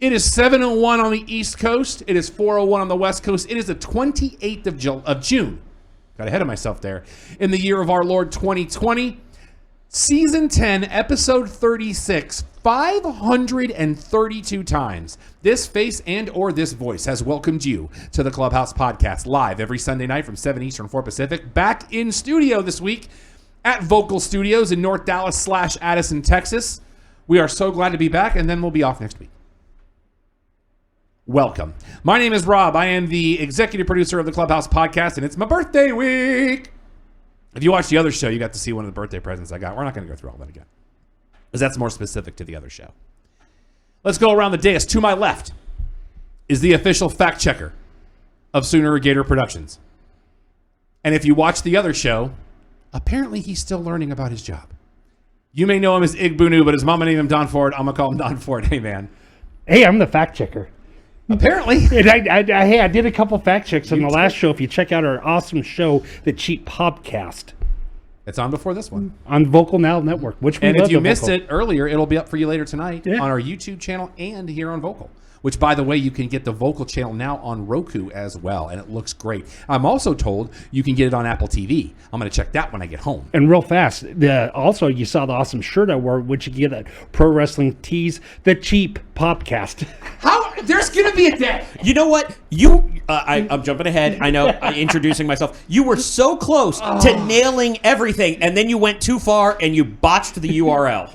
It is 7:01 on the East Coast. It is 4:01 on the West Coast. It is the 28th of June. Got ahead of myself there. In the year of our Lord 2020. Season 10, episode 36, 532 times. This face and or this voice has welcomed you to the Clubhouse Podcast, live every Sunday night from 7 Eastern, 4 Pacific. Back in studio this week at Vokal Studios in North Dallas / Addison, Texas. We are so glad to be back, and then we'll be off next week. Welcome. My name is Rob. I am the executive producer of the Clubhouse Podcast, and it's my birthday week. If you watched the other show, you got to see one of the birthday presents I got. We're not going to go through all that again, because that's more specific to the other show. Let's go around the dais. To my left is the official fact checker of Sooner Gator Productions. And if you watch the other show, apparently he's still learning about his job. You may know him as Igbunu, but his mama named him Don Ford. I'm going to call him Don Ford. Hey, man. Hey, I'm the fact checker. Apparently. I did a couple fact checks on the last show. If you check out our awesome show, The Cheap Podcast. It's on before this one. On Vocal Now Network. And if you missed it earlier, it'll be up for you later tonight on our YouTube channel and here on Vocal. Which, by the way, you can get the Vocal channel now on Roku as well, and it looks great. I'm also told you can get it on Apple TV. I'm going to check that when I get home. And real fast, also you saw the awesome shirt I wore, which you get at Pro Wrestling Tees, The Cheap Podcast. How? There's going to be a day. You know what? I'm jumping ahead. I know, introducing myself. You were so close to nailing everything, and then you went too far, and you botched the URL.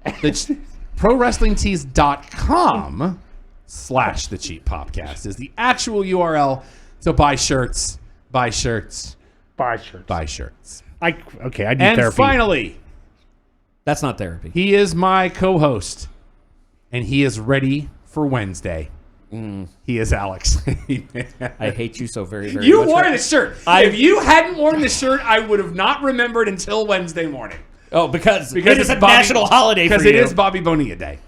The ProWrestlingTees.com /The Cheap Podcast is the actual URL. So buy shirts. I need And therapy. finally, That's not therapy. he is my co-host, and he is ready for Wednesday. He is Alex. I hate you so very, very You much. wore the shirt. If you hadn't worn the shirt, I would have not remembered until Wednesday morning. Oh, because it is a Bobby, national holiday for you. Because it is Bobby Bonilla Day.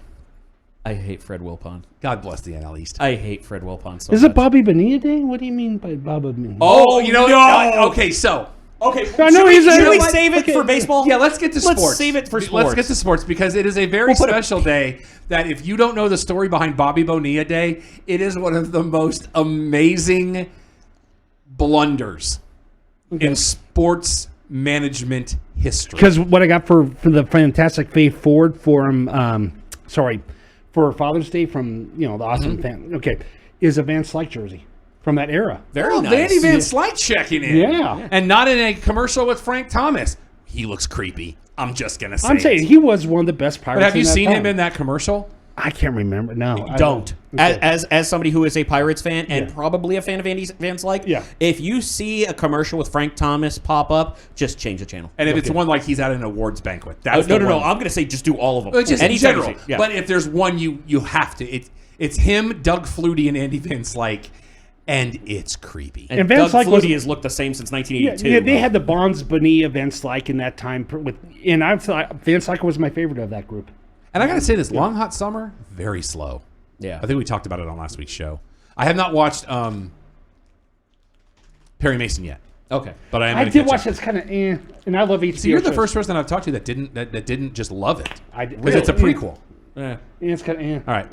I hate Fred Wilpon. God bless the NL East. I hate Fred Wilpon so Is much. it Bobby Bonilla Day? What do you mean by Bobby Bonilla? Oh, you know, no. okay, so. Okay, I know should we save it for baseball? Yeah, let's get to sports. Let's save it for sports. Let's get to sports because it is a very special day that if you don't know the story behind Bobby Bonilla Day, it is one of the most amazing blunders in sports management history. Because what I got for the Fantastic Faith Ford for Father's Day from the awesome fan. Okay, is a Van Slyke jersey from that era. Very nice. Vandy Van Slyke checking in. Yeah. And not in a commercial with Frank Thomas. He looks creepy. I'm just going to say I'm saying he was one of the best Pirates. But have you in that seen time. him in that commercial? I can't remember. No, I Don't. Okay. As somebody who is a Pirates fan and probably a fan of Andy Van Slyke, if you see a commercial with Frank Thomas pop up, just change the channel. And if it's one like he's at an awards banquet. That's No. I'm I'm going to say just do all of them. just in Anytime general. you see- yeah. But if there's one you have to. It's him, Doug Flutie, and Andy Van Slyke. And it's creepy. And Van Doug Slyke Flutie has looked the same since 1982. Yeah, they had the Bonds, Bonilla, Van Slyke in that time. Van Slyke was my favorite of that group. And I got to say this, Long Hot Summer, very slow. Yeah. I think we talked about it on last week's show. I have not watched Perry Mason yet. Okay. But I did watch this kind of and I love HBO. So you're the shows. first person I've talked to that didn't just love it. did. Because it's a prequel. Yeah. It's kind of All right.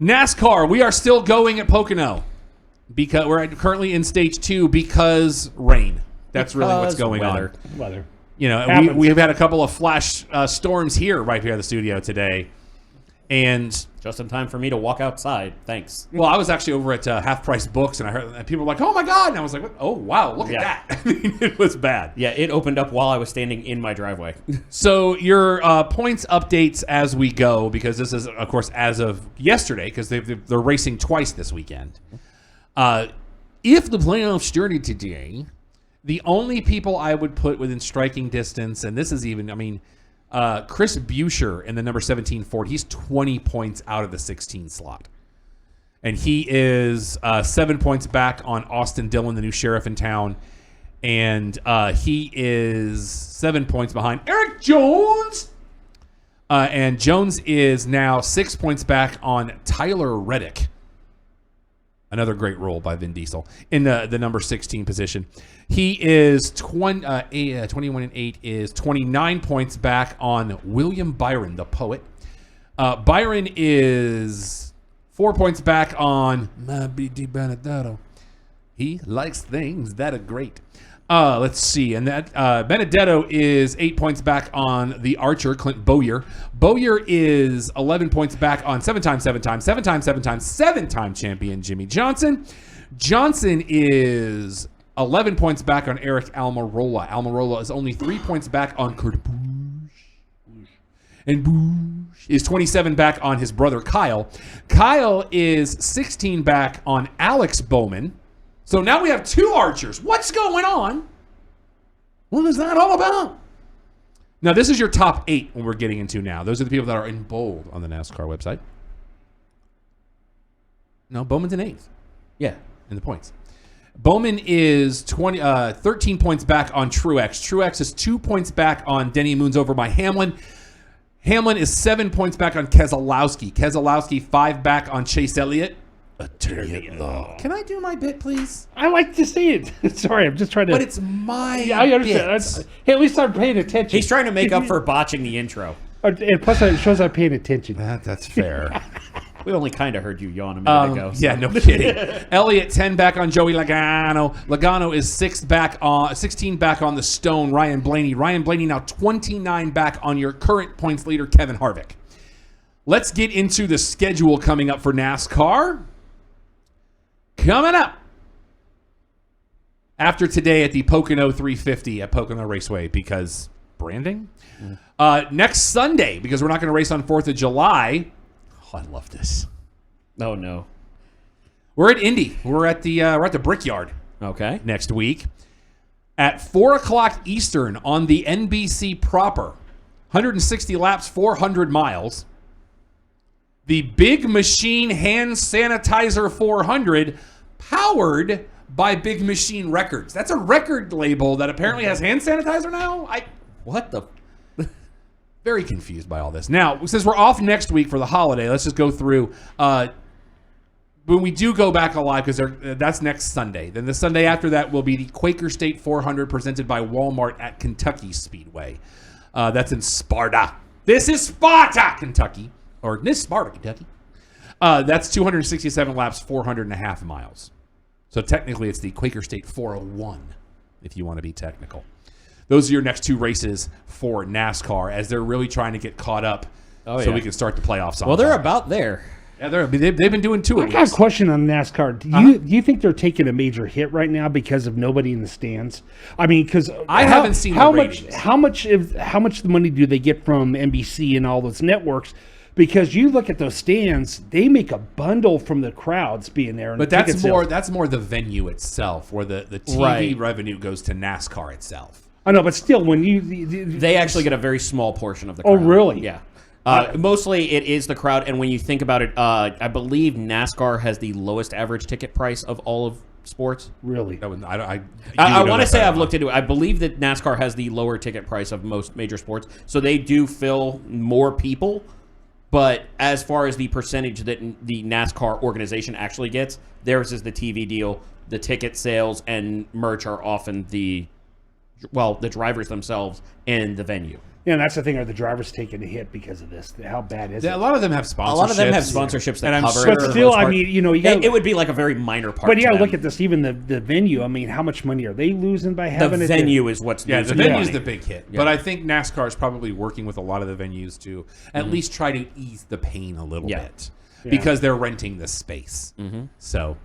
NASCAR, we are still going at Pocono. Because we're currently in stage 2 because rain. That's really what's going on. weather. You know, we've had a couple of flash storms here right here at the studio today. And Just in time for me to walk outside. Thanks. well, I was actually over at Half Price Books, and I heard and people were like, "Oh my god!" And I was like, "Oh wow, look at that!" I mean, it was bad. Yeah, it opened up while I was standing in my driveway. So your points updates as we go, because this is, of course, as of yesterday, because they're racing twice this weekend. If the playoffs started today, the only people I would put within striking distance, and this is even, I mean, Chris Buescher in the number 17 Ford, he's 20 points out of the 16 slot. And he is 7 points back on Austin Dillon, the new sheriff in town. And he is 7 points behind Eric Jones. And Jones is now 6 points back on Tyler Reddick. Another great role by Vin Diesel in the number 16 position. He is 21-8 is 29 points back on William Byron, the poet. Byron is 4 points back on my BD Benedetto. He likes things that are great. Let's see. And that Benedetto is 8 points back on the archer, Clint Bowyer. Bowyer is 11 points back on seven-time champion Jimmy Johnson. Johnson is 11 points back on Eric Almirola. Almirola is only 3 points back on Kurt Busch. And Busch is 27 back on his brother Kyle. Kyle is 16 back on Alex Bowman. So now we have 2 archers. What's going on? What is that all about? Now, this is your top 8 when we're getting into now. Those are the people that are in bold on the NASCAR website. No, Bowman's in 8th. Yeah. In the points. Bowman is 13 points back on Truex. Truex is 2 points back on Denny Moons over by Hamlin. Hamlin is 7 points back on Keselowski. Keselowski 5 back on Chase Elliott. Can I do my bit, please? I like to see it. Sorry, I'm just trying to. But it's my I understand. bit. Hey, at least I'm paying attention. He's trying to make up for botching the intro. And plus, it shows I'm paying attention. That's fair. We only kind of heard you yawn a minute ago. So. Yeah, no kidding. Elliott 10 back on Joey Logano. Logano is 16 back on the Stone, Ryan Blaney. Ryan Blaney now 29 back on your current points leader, Kevin Harvick. Let's get into the schedule coming up for NASCAR. Coming up after today at the Pocono 350 at Pocono Raceway because branding. Next Sunday, because we're not going to race on 4th of July. Oh, I love this. Oh, no. We're at Indy. We're at the Brickyard. Okay. Next week at 4 o'clock Eastern on the NBC proper. 160 laps, 400 miles. The Big Machine Hand Sanitizer 400, powered by Big Machine Records. That's a record label that apparently has hand sanitizer now? What the? Very confused by all this. Now, since we're off next week for the holiday, let's just go through. When we do go back alive, because that's next Sunday. Then the Sunday after that will be the Quaker State 400 presented by Walmart at Kentucky Speedway. That's in Sparta. This is Sparta, Kentucky. Or this Sparta, Kentucky. That's 267 laps, 400.5 miles. So technically it's the Quaker State 401, if you want to be technical. Those are your next 2 races for NASCAR as they're really trying to get caught up so we can start the playoffs on. Well, they're about there. Yeah, they've been doing 2 I at got least. a question on NASCAR. Do you think they're taking a major hit right now because of nobody in the stands? I mean, because I haven't seen how the much ratings. how much the money do they get from NBC and all those networks? Because you look at those stands, they make a bundle from the crowds being there. And But the ticket that's more the venue itself, where the TV revenue goes to NASCAR itself. I know, but still, when They actually get a very small portion of the crowd. Oh, really? Yeah. Mostly it is the crowd, and when you think about it, I believe NASCAR has the lowest average ticket price of all of sports. Really, I want to say I've looked into it. I believe that NASCAR has the lower ticket price of most major sports, so they do fill more people. But as far as the percentage that the NASCAR organization actually gets, theirs is the TV deal. The ticket sales and merch are often the drivers themselves and the venue. Yeah, and that's the thing. Are the drivers taking a hit because of this? How bad is it? A lot of them have sponsorships. A lot of them have sponsorships that and cover sure, it. But still, I mean, it would be like a very minor part. But you got to them. look at this. Even the venue. I mean, how much money are they losing by having the it? venue is what's the losing venue is money. the big hit. Yeah. But I think NASCAR is probably working with a lot of the venues to at least try to ease the pain a little bit because they're renting the space. So.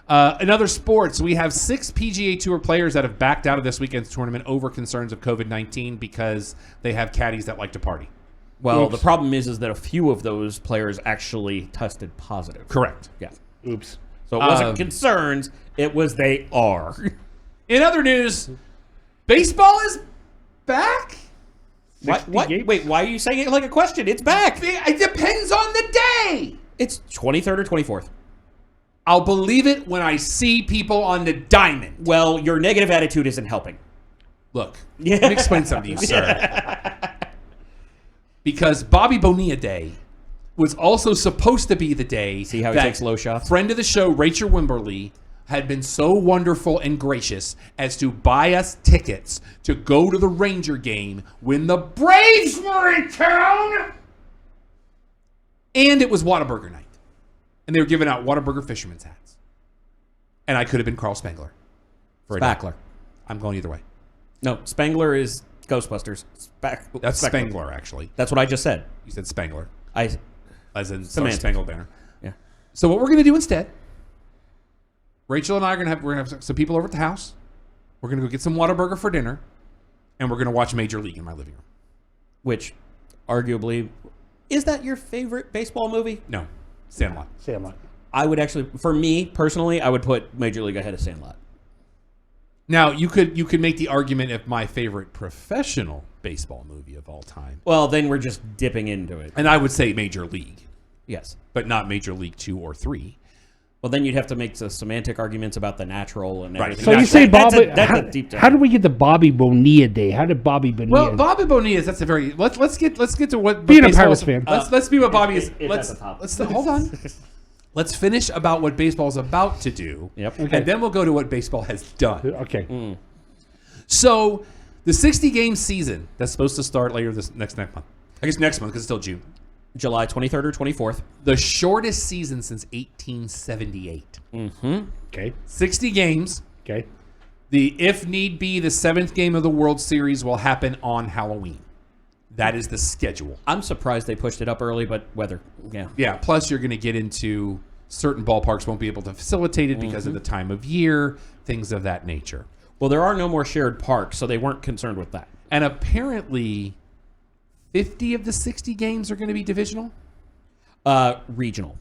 In other sports, we have 6 PGA Tour players that have backed out of this weekend's tournament over concerns of COVID-19 because they have caddies that like to party. Well, the problem is that a few of those players actually tested positive. Correct. Yeah. Oops. So it wasn't concerns. It was they are. In other news, baseball is back? What? games? Wait, why are you saying it like a question? It's back. It depends on the day. It's 23rd or 24th. I'll believe it when I see people on the diamond. Well, your negative attitude isn't helping. Look, let me explain something to you, sir. Because Bobby Bonilla Day was also supposed to be the day See how he that takes low shots? Friend of the show, Rachel Wimberly, had been so wonderful and gracious as to buy us tickets to go to the Ranger game when the Braves were in town. And it was Whataburger night. and they were giving out Whataburger fisherman's hats. And I could have been Carl Spangler. Spackler. I'm going either way. No, Spangler is Ghostbusters. That's Spackler. Spangler, actually. That's what I just said. You said Spangler. As in Semantics. Spangled Banner. Yeah. So what we're going to do instead, Rachel and I are going to have some people over at the house. We're going to go get some Whataburger for dinner, and we're going to watch Major League in my living room. Which, arguably, is that your favorite baseball movie? No, Sandlot. I would actually, for me personally, I would put Major League ahead of Sandlot. Now, you could make the argument if my favorite professional baseball movie of all time. Well, then we're just dipping into it. And I would say Major League. Yes. But not Major League 2 or 3. Well, then you'd have to make the semantic arguments about the natural and everything. So you say Bobby? That's a deep dive. How did we get the Bobby Bonilla day? How did Bobby Bonilla? Well, Bobby Bonilla, that's a very let's get to what being a baseball's- Pirates fan. Let's be what Bobby is. It's at the top. Let's hold on. Let's finish about what baseball is about to do. Yep. And then we'll go to what baseball has done. Okay. So, the 60-game season that's supposed to start later next month. I guess next month because it's still June. July 23rd or 24th. The shortest season since 1878. Okay. 60 games. Okay. If need be, the 7th game of the World Series will happen on Halloween. That is the schedule. I'm surprised they pushed it up early, but weather. Yeah. Yeah, plus you're going to get into certain ballparks won't be able to facilitate it because of the time of year, things of that nature. Well, there are no more shared parks, so they weren't concerned with that. And apparently 50 of the 60 games are going to be divisional? Regional.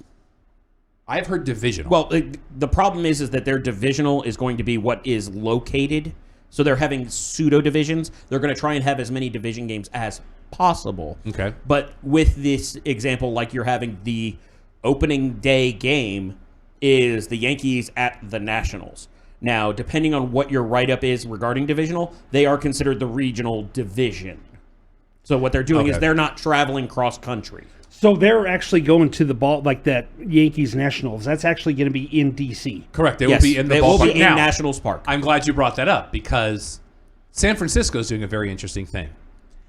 I've heard divisional. Well, the problem is that their divisional is going to be what is located. So they're having pseudo divisions. They're going to try and have as many division games as possible. Okay. But with this example, like you're having the opening day game is the Yankees at the Nationals. Now, depending on what your write-up is regarding divisional, they are considered the regional division. So what they're doing is they're not traveling cross-country. So they're actually going to the ball like that Yankees Nationals. That's actually going to be in D.C. Correct. They Yes, will be in the they ballpark. will be in Now, Nationals Park. I'm glad you brought that up because San Francisco is doing a very interesting thing.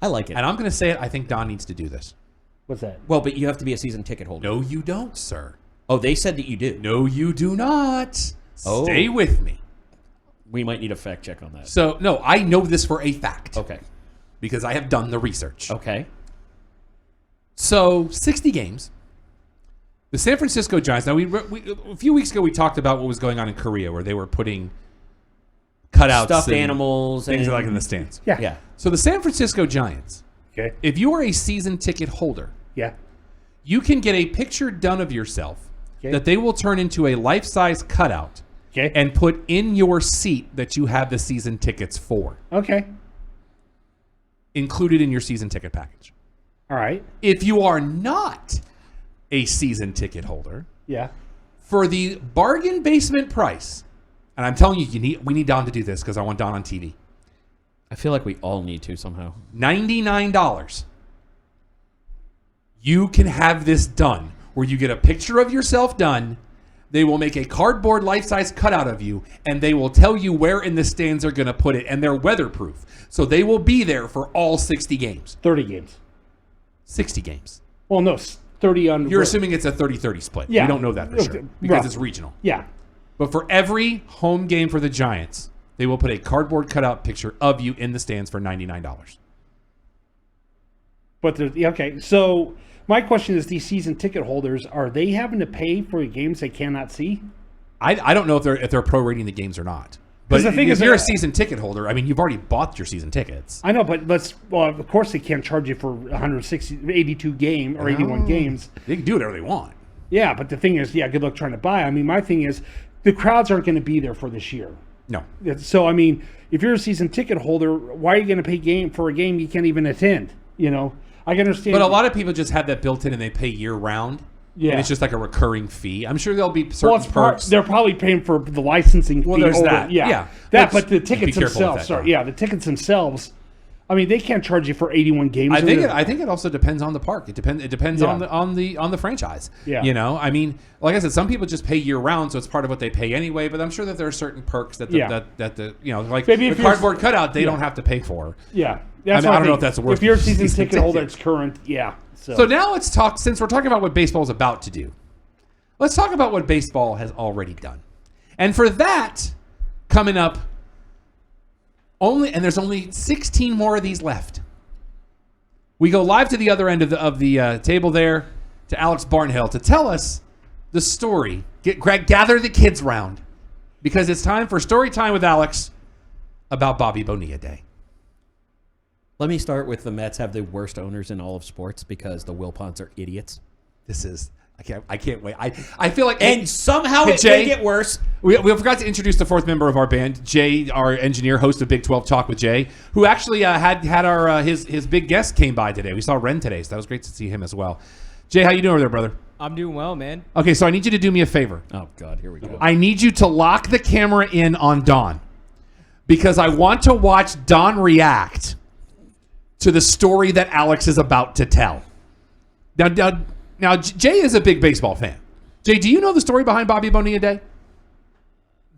I like it. And I'm going to say it. I think Don needs to do this. What's that? Well, but you have to be a season ticket holder. No, you don't, sir. Oh, they said that you do. No, you do not. Oh. Stay with me. We might need a fact check on that. So, no, I know this for a fact. Okay. Because I have done the research. Okay. So, 60 games. The San Francisco Giants. Now, a few weeks ago, we talked about what was going on in Korea, where they were putting cutouts, Stuffed and animals, things and like in the stands. Yeah. Yeah. So, the San Francisco Giants. Okay. If you are a season ticket holder, Yeah. you can get a picture done of yourself Okay. that they will turn into a life-size cutout Okay. and put in your seat that you have the season tickets for, Okay. included in your season ticket package. All right. If you are not a season ticket holder, Yeah. for the bargain basement price, and I'm telling you, we need Don to do this because I want Don on TV. I feel like we all need to somehow. $99. You can have this done where you get a picture of yourself done. They will make a cardboard life-size cutout of you, and they will tell you where in the stands they're going to put it, and they're weatherproof. So they will be there for all 60 games. 30 games. 60 games. Well, no, 30 on. You're assuming it's a 30-30 split. Yeah. We don't know that for sure because Rough. it's regional. Yeah. But for every home game for the Giants, they will put a cardboard cutout picture of you in the stands for $99. But okay, so my question is: these season ticket holders, are they having to pay for games they cannot see? I don't know if they're prorating the games or not. But the thing if is you're a that- season ticket holder, I mean, you've already bought your season tickets. I know, but of course they can't charge you for 82 game or 81 games. They can do whatever they want. Yeah, but the thing is, good luck trying to buy. I mean, my thing is, the crowds aren't going to be there for this year. No. So, I mean, if you're a season ticket holder, why are you going to pay for a game you can't even attend? You know, I can understand. But a lot of people just have that built in and they pay year round. Yeah. And it's just like a recurring fee. I'm sure there'll be certain perks. they're probably paying for the licensing fee. Well, there's that. Yeah. Yeah. That, Which- but the be tickets careful with themselves, that, Don. the tickets themselves, I mean, they can't charge you for 81 games. I think it also depends on the park. It depends Yeah. on the franchise. Yeah. You know, I mean, like I said, some people just pay year round, so it's part of what they pay anyway. But I'm sure that there are certain perks that the like Maybe the if you're- cardboard cutout they Yeah. don't have to pay for. Yeah. I don't know if that's worth If you're a season season ticket holder, ticket. it's current. Yeah. So now let's talk. Since we're talking about what baseball is about to do, let's talk about what baseball has already done. And for that, coming up, there's only 16 more of these left. We go live to the other end of the table there, to Alex Barnhill, to tell us the story. Gather the kids round, because it's time for story time with Alex about Bobby Bonilla Day. Let me start with the Mets have the worst owners in all of sports because the Wilpons are idiots. I can't wait. I feel like... And somehow it Jay, may get worse. We forgot to introduce the fourth member of our band, Jay, our engineer, host of Big 12 Talk with Jay, who actually had our his big guest came by today. We saw Ren today, so that was great to see him as well. Jay, how you doing over there, brother? I'm doing well, man. Okay, so I need you to do me a favor. Oh, God, here we go. I need you to lock the camera in on Don, because I want to watch Don react to the story that Alex is about to tell. Now, Jay is a big baseball fan. Jay, do you know the story behind Bobby Bonilla Day?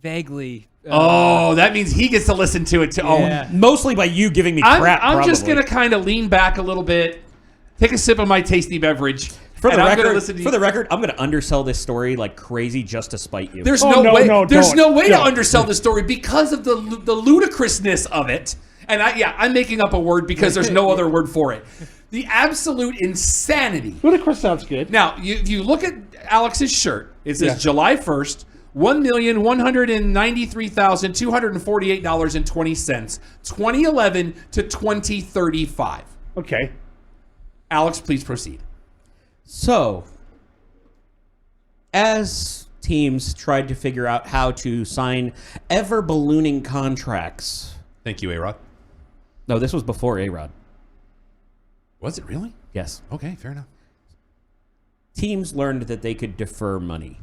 Vaguely. That means he gets to listen to it too. Yeah. Mostly by you giving me crap, I'm just probably. going to kind of lean back a little bit, take a sip of my tasty beverage. For the and record, I'm going to undersell this story like crazy just to spite you. There's Oh, no no, way. no, There's don't. no way to Don't. undersell the story because of the ludicrousness of it. And I'm making up a word because there's no other word for it. The absolute insanity. Ludicrous sounds good. Now, you look at Alex's shirt. It says Yeah. July 1st, $1,193,248.20, 2011 to 2035. Okay. Alex, please proceed. So, as teams tried to figure out how to sign ever-ballooning contracts... Thank you, A-Rod. No, this was before A-Rod. Was it really? Yes. Okay, fair enough. Teams learned that they could defer money.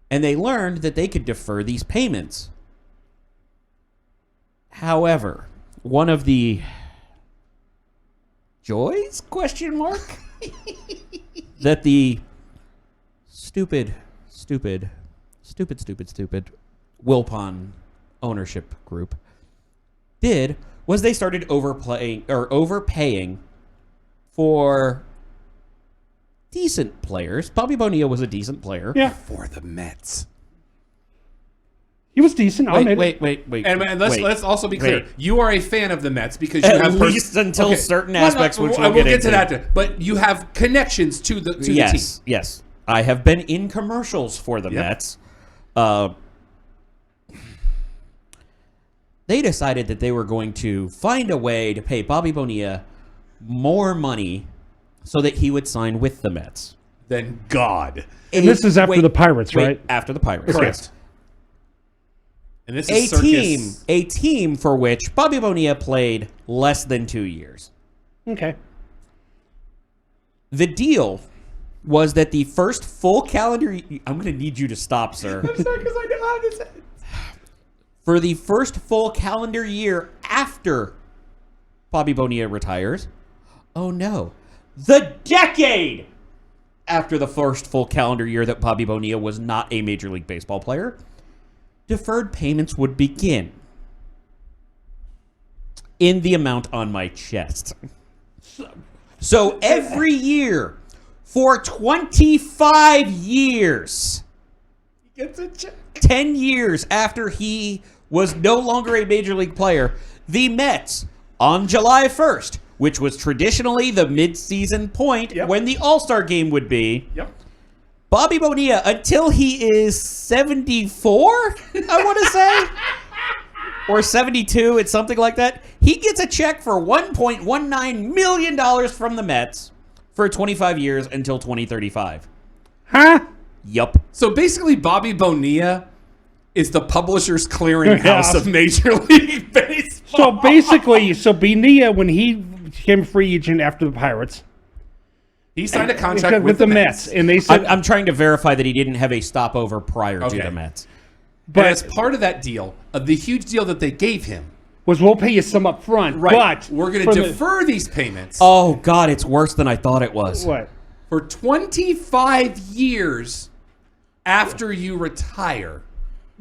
And they learned that they could defer these payments. However, one of the joys, question mark, that the stupid Wilpon ownership group did was they started overpaying for decent players. Bobby Bonilla was a decent player. Yeah. For the Mets. He was decent. I'll admit it. Wait. And let's also be clear. Wait. You are a fan of the Mets because you At have least until certain aspects, which we'll we'll get get to into. that. But you have connections to the team. Yes. I have been in commercials for the Mets. They decided that they were going to find a way to pay Bobby Bonilla more money so that he would sign with the Mets. Then God. And this is after the Pirates, right? After the Pirates. Correct. Yes. And this is circus. A team for which Bobby Bonilla played less than 2 years. Okay. The deal was that the first full calendar... I'm going to need you to stop, sir. I'm sorry, because I know how this ends. For the first full calendar year after Bobby Bonilla retires... Oh, no. The decade after the first full calendar year that Bobby Bonilla was not a Major League Baseball player, deferred payments would begin in the amount on my chest. So every year for 25 years, He gets a check. 10 years after he was no longer a Major League player, the Mets, on July 1st, which was traditionally the mid-season point when the All-Star game would be, Bobby Bonilla, until he is 74, I want to say, or 72, it's something like that, he gets a check for $1.19 million from the Mets for 25 years until 2035. Huh? Yup. So basically, Bobby Bonilla is the Publishers Clearinghouse Yeah. of Major League Baseball. So basically, Bonilla, when he became a free agent after the Pirates, He signed a contract with the Mets, and they said, I'm trying to verify that he didn't have a stopover prior to Okay. the Mets. But as part of that deal, the huge deal that they gave him, was we'll pay you some up front, but we're going for to the- defer these payments Oh, God, it's worse than I thought it was. What? for 25 years after you retire.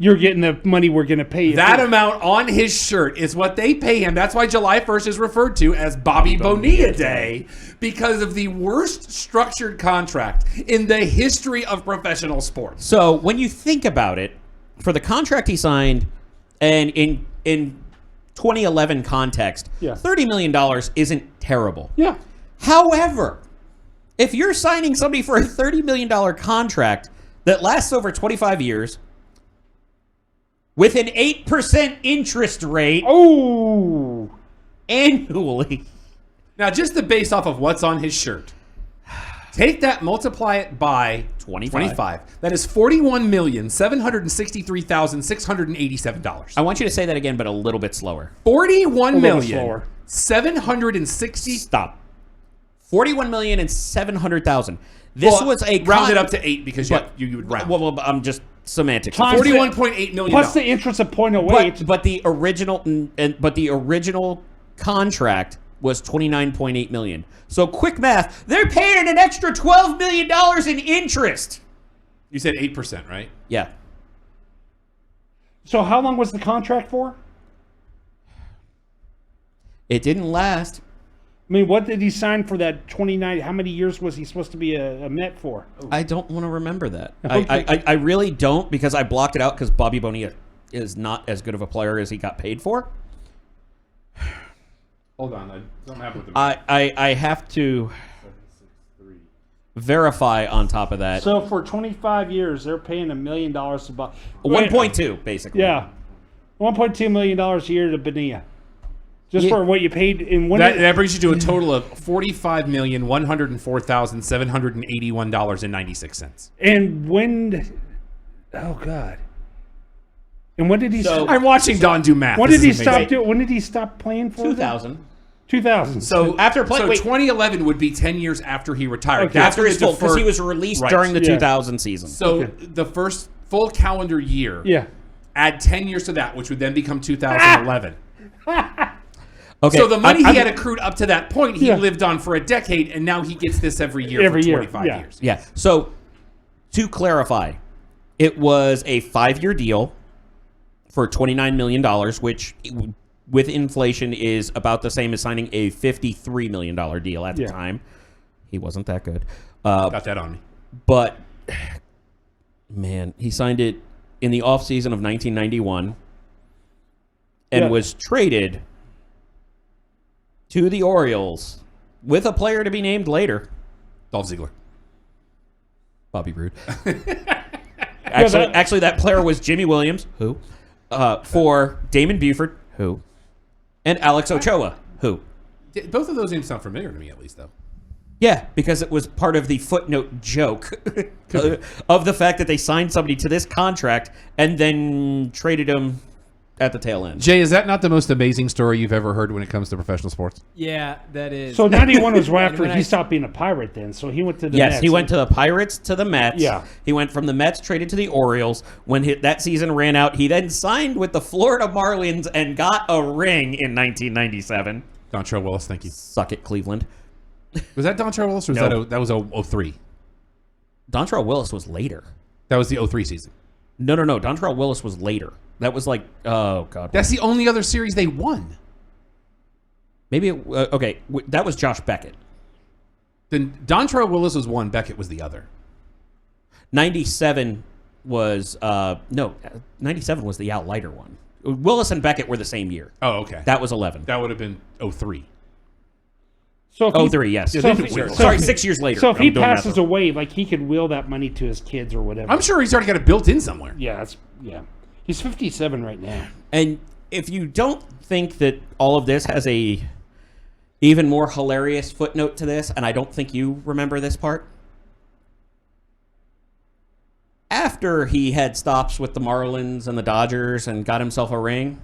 You're getting the money we're going to pay you. That amount on his shirt is what they pay him. That's why July 1st is referred to as Bobby Bonilla Day, because of the worst structured contract in the history of professional sports. So when you think about it, for the contract he signed, and in 2011 context, Yeah. $30 million isn't terrible. Yeah. However, if you're signing somebody for a $30 million contract that lasts over 25 years with an 8% interest rate Oh. annually. Now, just the base off of what's on his shirt, take that, multiply it by 25. That is $41,763,687. I want you to say that again, but a little bit slower. slower. Stop. 41,700,000. This was a rounded up to 8 because you would round. Well, I'm just semantics. Times 41.8 million. Plus the interest of 0.08. But the original contract was $29.8 million. So quick math, they're paying an extra $12 million in interest. You said 8%, right? Yeah. So how long was the contract for? It didn't last. I mean, what did he sign for that 29? How many years was he supposed to be a Met for? I don't want to remember that. Okay. I really don't, because I blocked it out because Bobby Bonilla is not as good of a player as he got paid for. Hold on, I don't have what the I have to verify on top of that. So for 25 years, they're paying $1 million to Bob. 1.2 basically. Yeah, $1.2 million a year to Bonilla, just for what you paid in one. that brings you to a total of $45,104,781.96. And when? Oh God! And when did he? I'm watching Don do math. When This did he is stop? amazing. When did he stop playing for? 2000. 2000. So After play- so wait. 2011 would be 10 years after he retired. Okay. That's After his full, because he was deferred- released Right. during the Yeah. 2000 season. So Okay. the first full calendar year. Yeah. Add 10 years to that, which would then become 2011. Okay. So the money I'm- he had accrued up to that point, he Yeah. lived on for a decade, and now he gets this every year Every for year, 25 yeah. years. Yeah. So to clarify, it was a 5-year deal for $29 million, which with inflation is about the same as signing a $53 million deal at the Yeah. time. He wasn't that good. Got that on me. But, man, he signed it in the offseason of 1991 and Yeah. was traded to the Orioles with a player to be named later. Dolph Ziggler. Bobby Roode. Actually, that player was Jimmy Williams, who, for Damon Buford, who, and Alex Ochoa, who. Both of those names sound familiar to me, at least, though. Yeah, because it was part of the footnote joke of the fact that they signed somebody to this contract and then traded him at the tail end. Jay, is that not the most amazing story you've ever heard when it comes to professional sports? Yeah, that is. So 91 was right And after when he I- stopped being a Pirate. Then, so he went to the Yes, Mets. he went to the Pirates, to the Mets. Yeah. He went from the Mets, traded to the Orioles. When that season ran out, he then signed with the Florida Marlins and got a ring in 1997. Dontrell Willis, thank you. Suck it, Cleveland. Was that Dontrell Willis, or was No. that was 03? Dontrell Willis was later. That was the 03 season. No. Dontrell Willis was later. That was like, oh, God. That's the only other series they won. Maybe, that was Josh Beckett. Then Dontrell Willis was one, Beckett was the other. 97 was, 97 was the Outlighter one. Willis and Beckett were the same year. Oh, okay. That was 11. That would have been 03. So if Oh, he- 3, yes. So if he- Sorry, 6 years later. So if he I'm doing math passes wrong. away, like he could will that money to his kids or whatever. I'm sure he's already got it built in somewhere. Yeah, he's 57 right now. And if you don't think that all of this has a even more hilarious footnote to this, and I don't think you remember this part, after he had stops with the Marlins and the Dodgers and got himself a ring,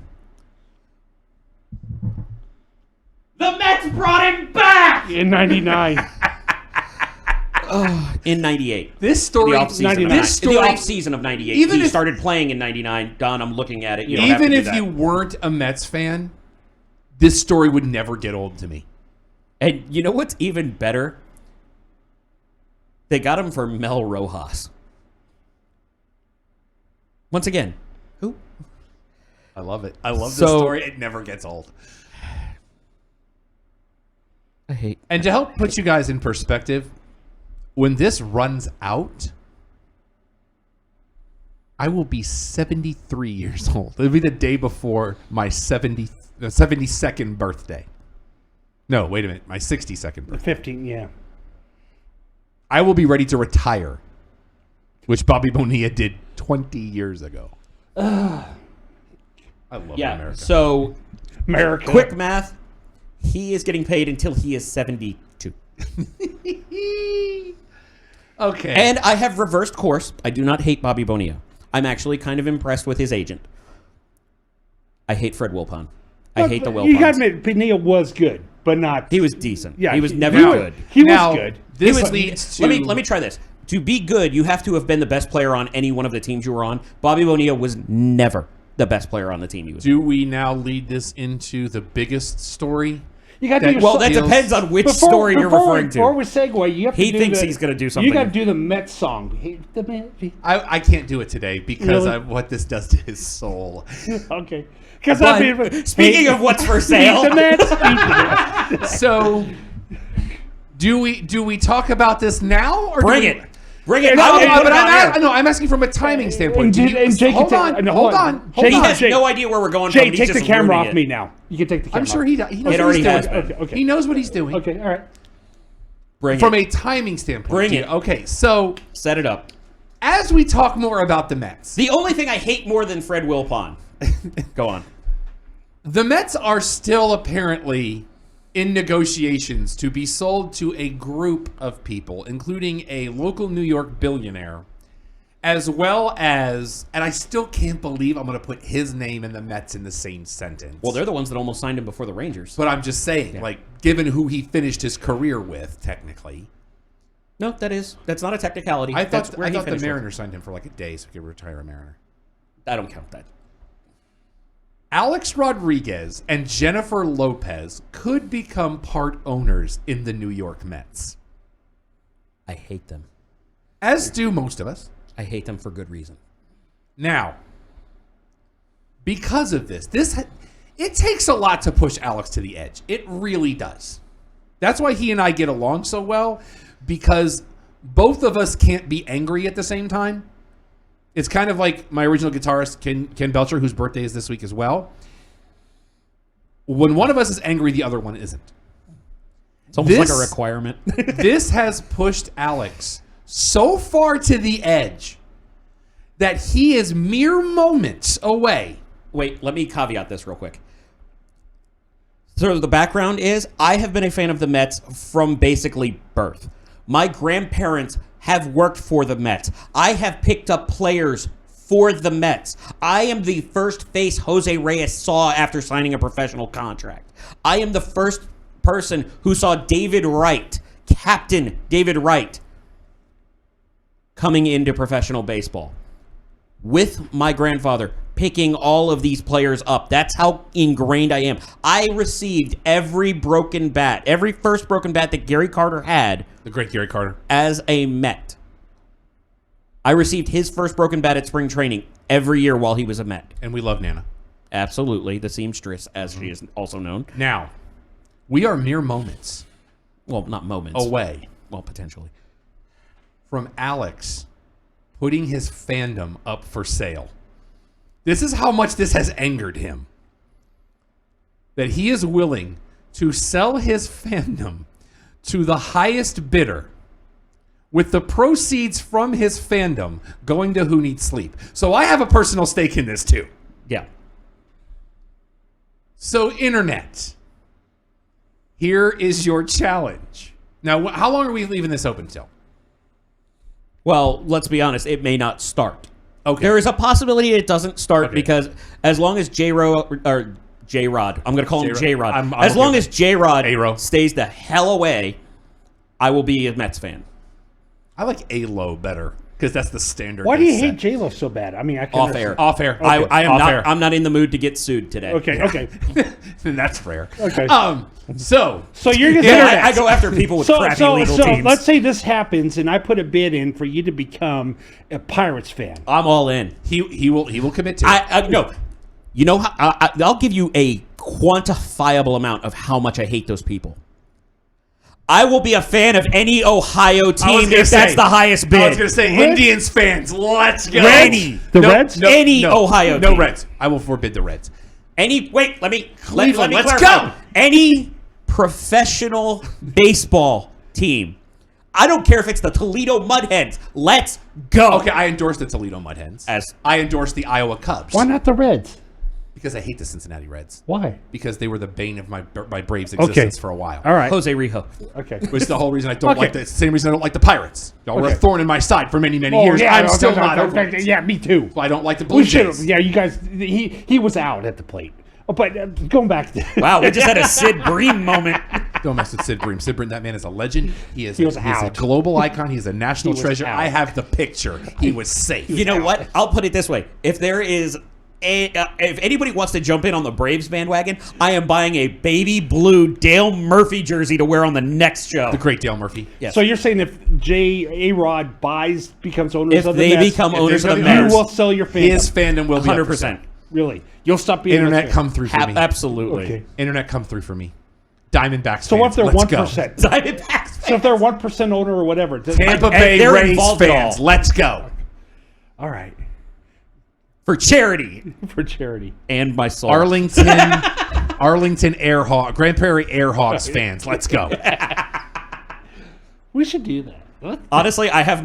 the Mets brought him back In 99. in 98. This story, The off-season, this in the story, off-season of 98. even He if- started playing in 99. Don, I'm looking at it. You don't have even to do if that. you weren't a Mets fan, this story would never get old to me. And you know what's even better? They got him for Mel Rojas. Once again, I love it. I love this So- story. It never gets old. I hate. And to help put you guys in perspective, when this runs out, I will be 73 years old. It'll be the day before my 72nd birthday. No, wait a minute. My 62nd birthday. 15, yeah. I will be ready to retire, which Bobby Bonilla did 20 years ago. I love America. So, America. quick math. He is getting paid until he is 72. Okay. And I have reversed course. I do not hate Bobby Bonilla. I'm actually kind of impressed with his agent. I hate Fred Wilpon. I hate the Wilpons. You got to admit, Bonilla was good, but not. He was decent. Yeah, he was never was- good. He Now, was good. This He was- leads to... Let me try this. To be good, you have to have been the best player on any one of the teams you were on. Bobby Bonilla was never the best player on the team he was on. Do we now lead this into the biggest story? You got to do your Well, that Feels- depends on which story you're referring Before to. we segue, you have to He do thinks the- he's gonna do something. You got to do the Mets song. Hate the Mets. I can't do it today because Really? what this does to his soul. Okay. Because But speaking of what's for sale, the Mets. Eat the Mets. So, do we talk about this now or bring do it. Bring it. No, I will no, put But it on here. I'm asking from a timing standpoint. Do you- And Jake, hold on, no, hold on. Jake, He has Jake, no idea where we're going Jake, from. He's take the just camera ruining off it. me now. You can take the camera. I'm sure off. he knows It what already he's has doing. been. Okay. He knows what he's doing. Okay. All right. Bring From it. a timing standpoint. Bring do you- it. Okay, so Set it up. as we talk more about the Mets, The only thing I hate more than Fred Wilpon. Go on. the Mets are still apparently in negotiations to be sold to a group of people, including a local New York billionaire, as well as, and I still can't believe I'm going to put his name and the Mets in the same sentence. Well, they're the ones that almost signed him before the Rangers. But I'm just saying, like, given who he finished his career with, technically, No, that's not a technicality. I That's thought where he the finished with. Mariners signed him for like a day so he could retire a Mariner. I don't count that. Alex Rodriguez and Jennifer Lopez could become part owners in the New York Mets, I hate them. as do most of us. I hate them for good reason. Now, because of this, it takes a lot to push Alex to the edge. It really does. That's why he and I get along so well, because both of us can't be angry at the same time. It's kind of like my original guitarist, Ken Belcher, whose birthday is this week as well. When one of us is angry, the other one isn't. It's almost like This- a requirement. This has pushed Alex so far to the edge that he is mere moments away. Wait, let me caveat this real quick. So the background is I have been a fan of the Mets from basically birth. My grandparents have worked for the Mets. I have picked up players for the Mets. I am the first face Jose Reyes saw after signing a professional contract. I am the first person who saw David Wright, Captain David Wright, coming into professional baseball. With my grandfather picking all of these players up. That's how ingrained I am. I received every broken bat, every first broken bat that Gary Carter had The great Gary Carter. as a Met. I received his first broken bat at spring training every year while he was a Met. And we love Nana. Absolutely. The seamstress, as she is also known. Now, we are mere moments Well, not moments. away Well, potentially. from Alex putting his fandom up for sale. This is how much this has angered him. That he is willing to sell his fandom to the highest bidder, with the proceeds from his fandom going to Who Needs Sleep. So I have a personal stake in this too. Yeah. So, internet, here is your challenge. Now, how long are we leaving this open till? Well, let's be honest. It may not start. Okay. There is a possibility it doesn't start Okay. because as long as J-Rod, I'm going to call him J-Rod. J-Rod. I'm As okay long with as J-Rod A-Ro. stays the hell away, I will be a Mets fan. I like A-Lo better because that's the standard. Why do you they hate set. J-Lo so bad? I mean, I can Off understand. air. Off air. Okay. I am Off not. air. I'm not in the mood to get sued today. Okay, okay. Then that's fair. Okay. So So you're gonna Yeah, I go after people with crappy legal teams. let's say this happens, and I put a bid in for you to become a Pirates fan. I'm all in. he will commit to it. No. You know, I'll give you a quantifiable amount of how much I hate those people. I will be a fan of any Ohio team if that's the highest bid. I was going to say, Indians fans, let's go. Any. The Reds? Any Ohio No team. Reds. I will forbid the Reds. Let me Cleveland, let's clarify. go. Any professional baseball team. I don't care if it's the Toledo Mudhens. Let's go. Okay, I endorse the Toledo Mudhens. I endorse the Iowa Cubs. Why not the Reds? Because I hate the Cincinnati Reds. Why? Because they were the bane of my Braves' existence for a while. All right. Jose Rijo. Okay. Which is the whole reason I don't like the same reason I don't like the Pirates. Y'all were a Okay. thorn in my side for many, many years. I'm still not over it. Yeah, me too. I don't like the Blue Jays. Yeah, you guys. He was out at the plate. Oh, but going back to Wow, we just had a Sid Bream moment. Don't mess with Sid Bream. Sid Bream, that man is a legend. He is was a out. global icon. He's a national He was treasure. out. I have the picture. He was safe. You know what? I'll put it this way: if there is if anybody wants to jump in on the Braves bandwagon, I am buying a baby blue Dale Murphy jersey to wear on the next show. The great Dale Murphy. Yes. So you're saying if A-Rod becomes owners If of the they Mets, become owners of the you Mets, you will sell your fandom. His fandom will be 100%. Really, you'll stop being a Internet Mets come through for me. Absolutely. Okay. Internet come through for me. Diamondbacks. So what if they're 1%? Diamondbacks. So if they're 1% owner or whatever, Tampa And Bay they're Rays involved at fans. all. Let's go. all right, For charity for charity. and my soul. Arlington Airhawk, Grand Prairie Airhawks fans. Let's go. We should do that. What? Honestly, I have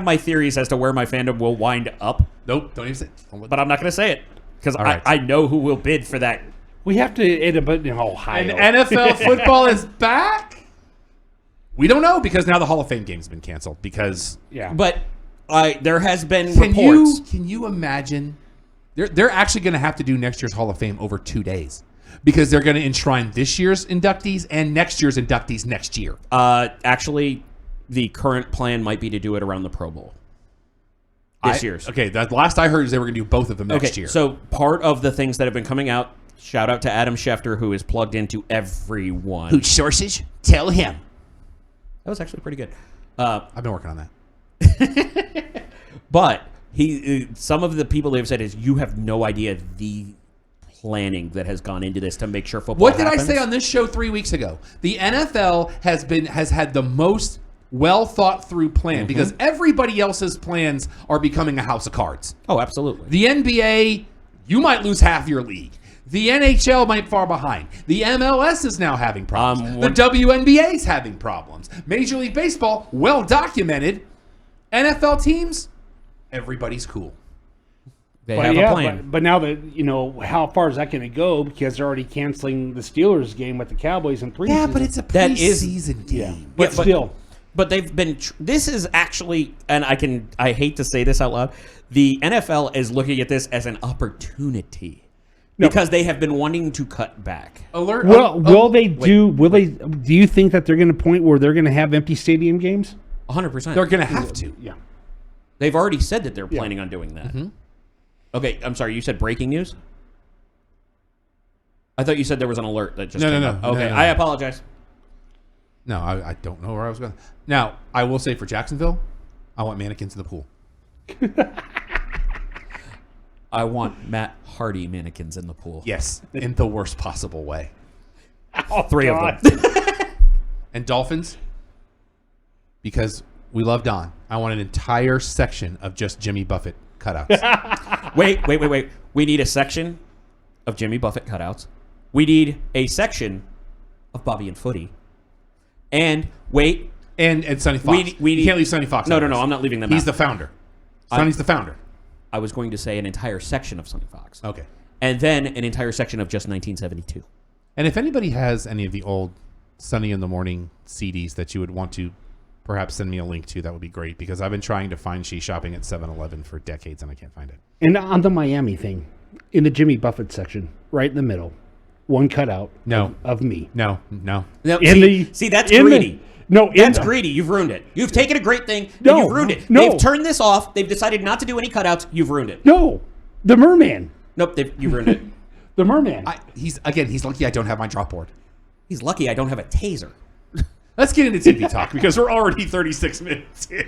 my theories as to where my fandom will wind up, Nope. Don't even say. but I'm not going to say it because right. I know who will bid for that. We have to end up in Ohio. And NFL football is back. We don't know because now the Hall of Fame game's been canceled because yeah, But there has been can reports. you imagine they're actually going to have to do next year's Hall of Fame over 2 days because they're going to enshrine this year's inductees and next year's inductees next year. Actually, the current plan might be to do it around the Pro Bowl. This year's. Okay, the last I heard is they were going to do both of them next year. So part of the things that have been coming out, shout out to Adam Schefter, who is plugged into everyone. Whose sources? Tell him. That was actually pretty good. I've been working on that. But some of the people they've said is you have no idea the planning that has gone into this to make sure football What did happens. I say on this show 3 weeks ago? The NFL has had the most well thought through plan because everybody else's plans are becoming a house of cards. Oh, absolutely. The NBA, you might lose half your league. The NHL might far behind. The MLS is now having problems. The WNBA is having problems. Major League Baseball, well documented. NFL teams, everybody's cool. They but have yeah, a plan. but now that how far is that going to go? Because they're already canceling the Steelers game with the Cowboys in preseason. Yeah, but it's a That is- preseason game. yeah, but Yeah, still. But they've been. This is actually, and I hate to say this out loud. The NFL is looking at this as an opportunity because they have been wanting to cut back. Alert! Well, will they? Do you think that they're going to point where they're going to have empty stadium games? 100%. They're going to have to. Yeah. They've already said that they're planning on doing that. Okay, I'm sorry. You said breaking news? I thought you said there was an alert that just came up. Okay, no. I apologize. No, I don't know where I was going. Now, I will say for Jacksonville, I want mannequins in the pool. I want Matt Hardy mannequins in the pool. Yes, in the worst possible way. Oh, Three of them. And Dolphins, because we love Don. I want an entire section of just Jimmy Buffett cutouts. Wait. We need a section of Jimmy Buffett cutouts. We need a section of Bobby and Footy. And wait. and Sonny Fox. You can't leave Sonny Fox No, out no, of no. this. I'm not leaving them He's out. the founder. Sonny's the founder. I was going to say an entire section of Sonny Fox. Okay. And then an entire section of just 1972. And if anybody has any of the old Sunny in the Morning CDs that you would want to perhaps send me a link to, that would be great because I've been trying to find She Shopping at 7-Eleven for decades and I can't find it. And on the Miami thing, in the Jimmy Buffett section, right in the middle, one cutout No. of me. No. Now, In see, that's in the- greedy. No, in That's the- greedy. You've ruined it. You've taken a great thing, and No, you've ruined it. no. They've turned this off. They've decided not to do any cutouts. You've ruined it. No, the merman. Nope, you've ruined it. The merman. He's lucky I don't have my drop board. He's lucky I don't have a taser. Let's get into TV talk because we're already 36 minutes in.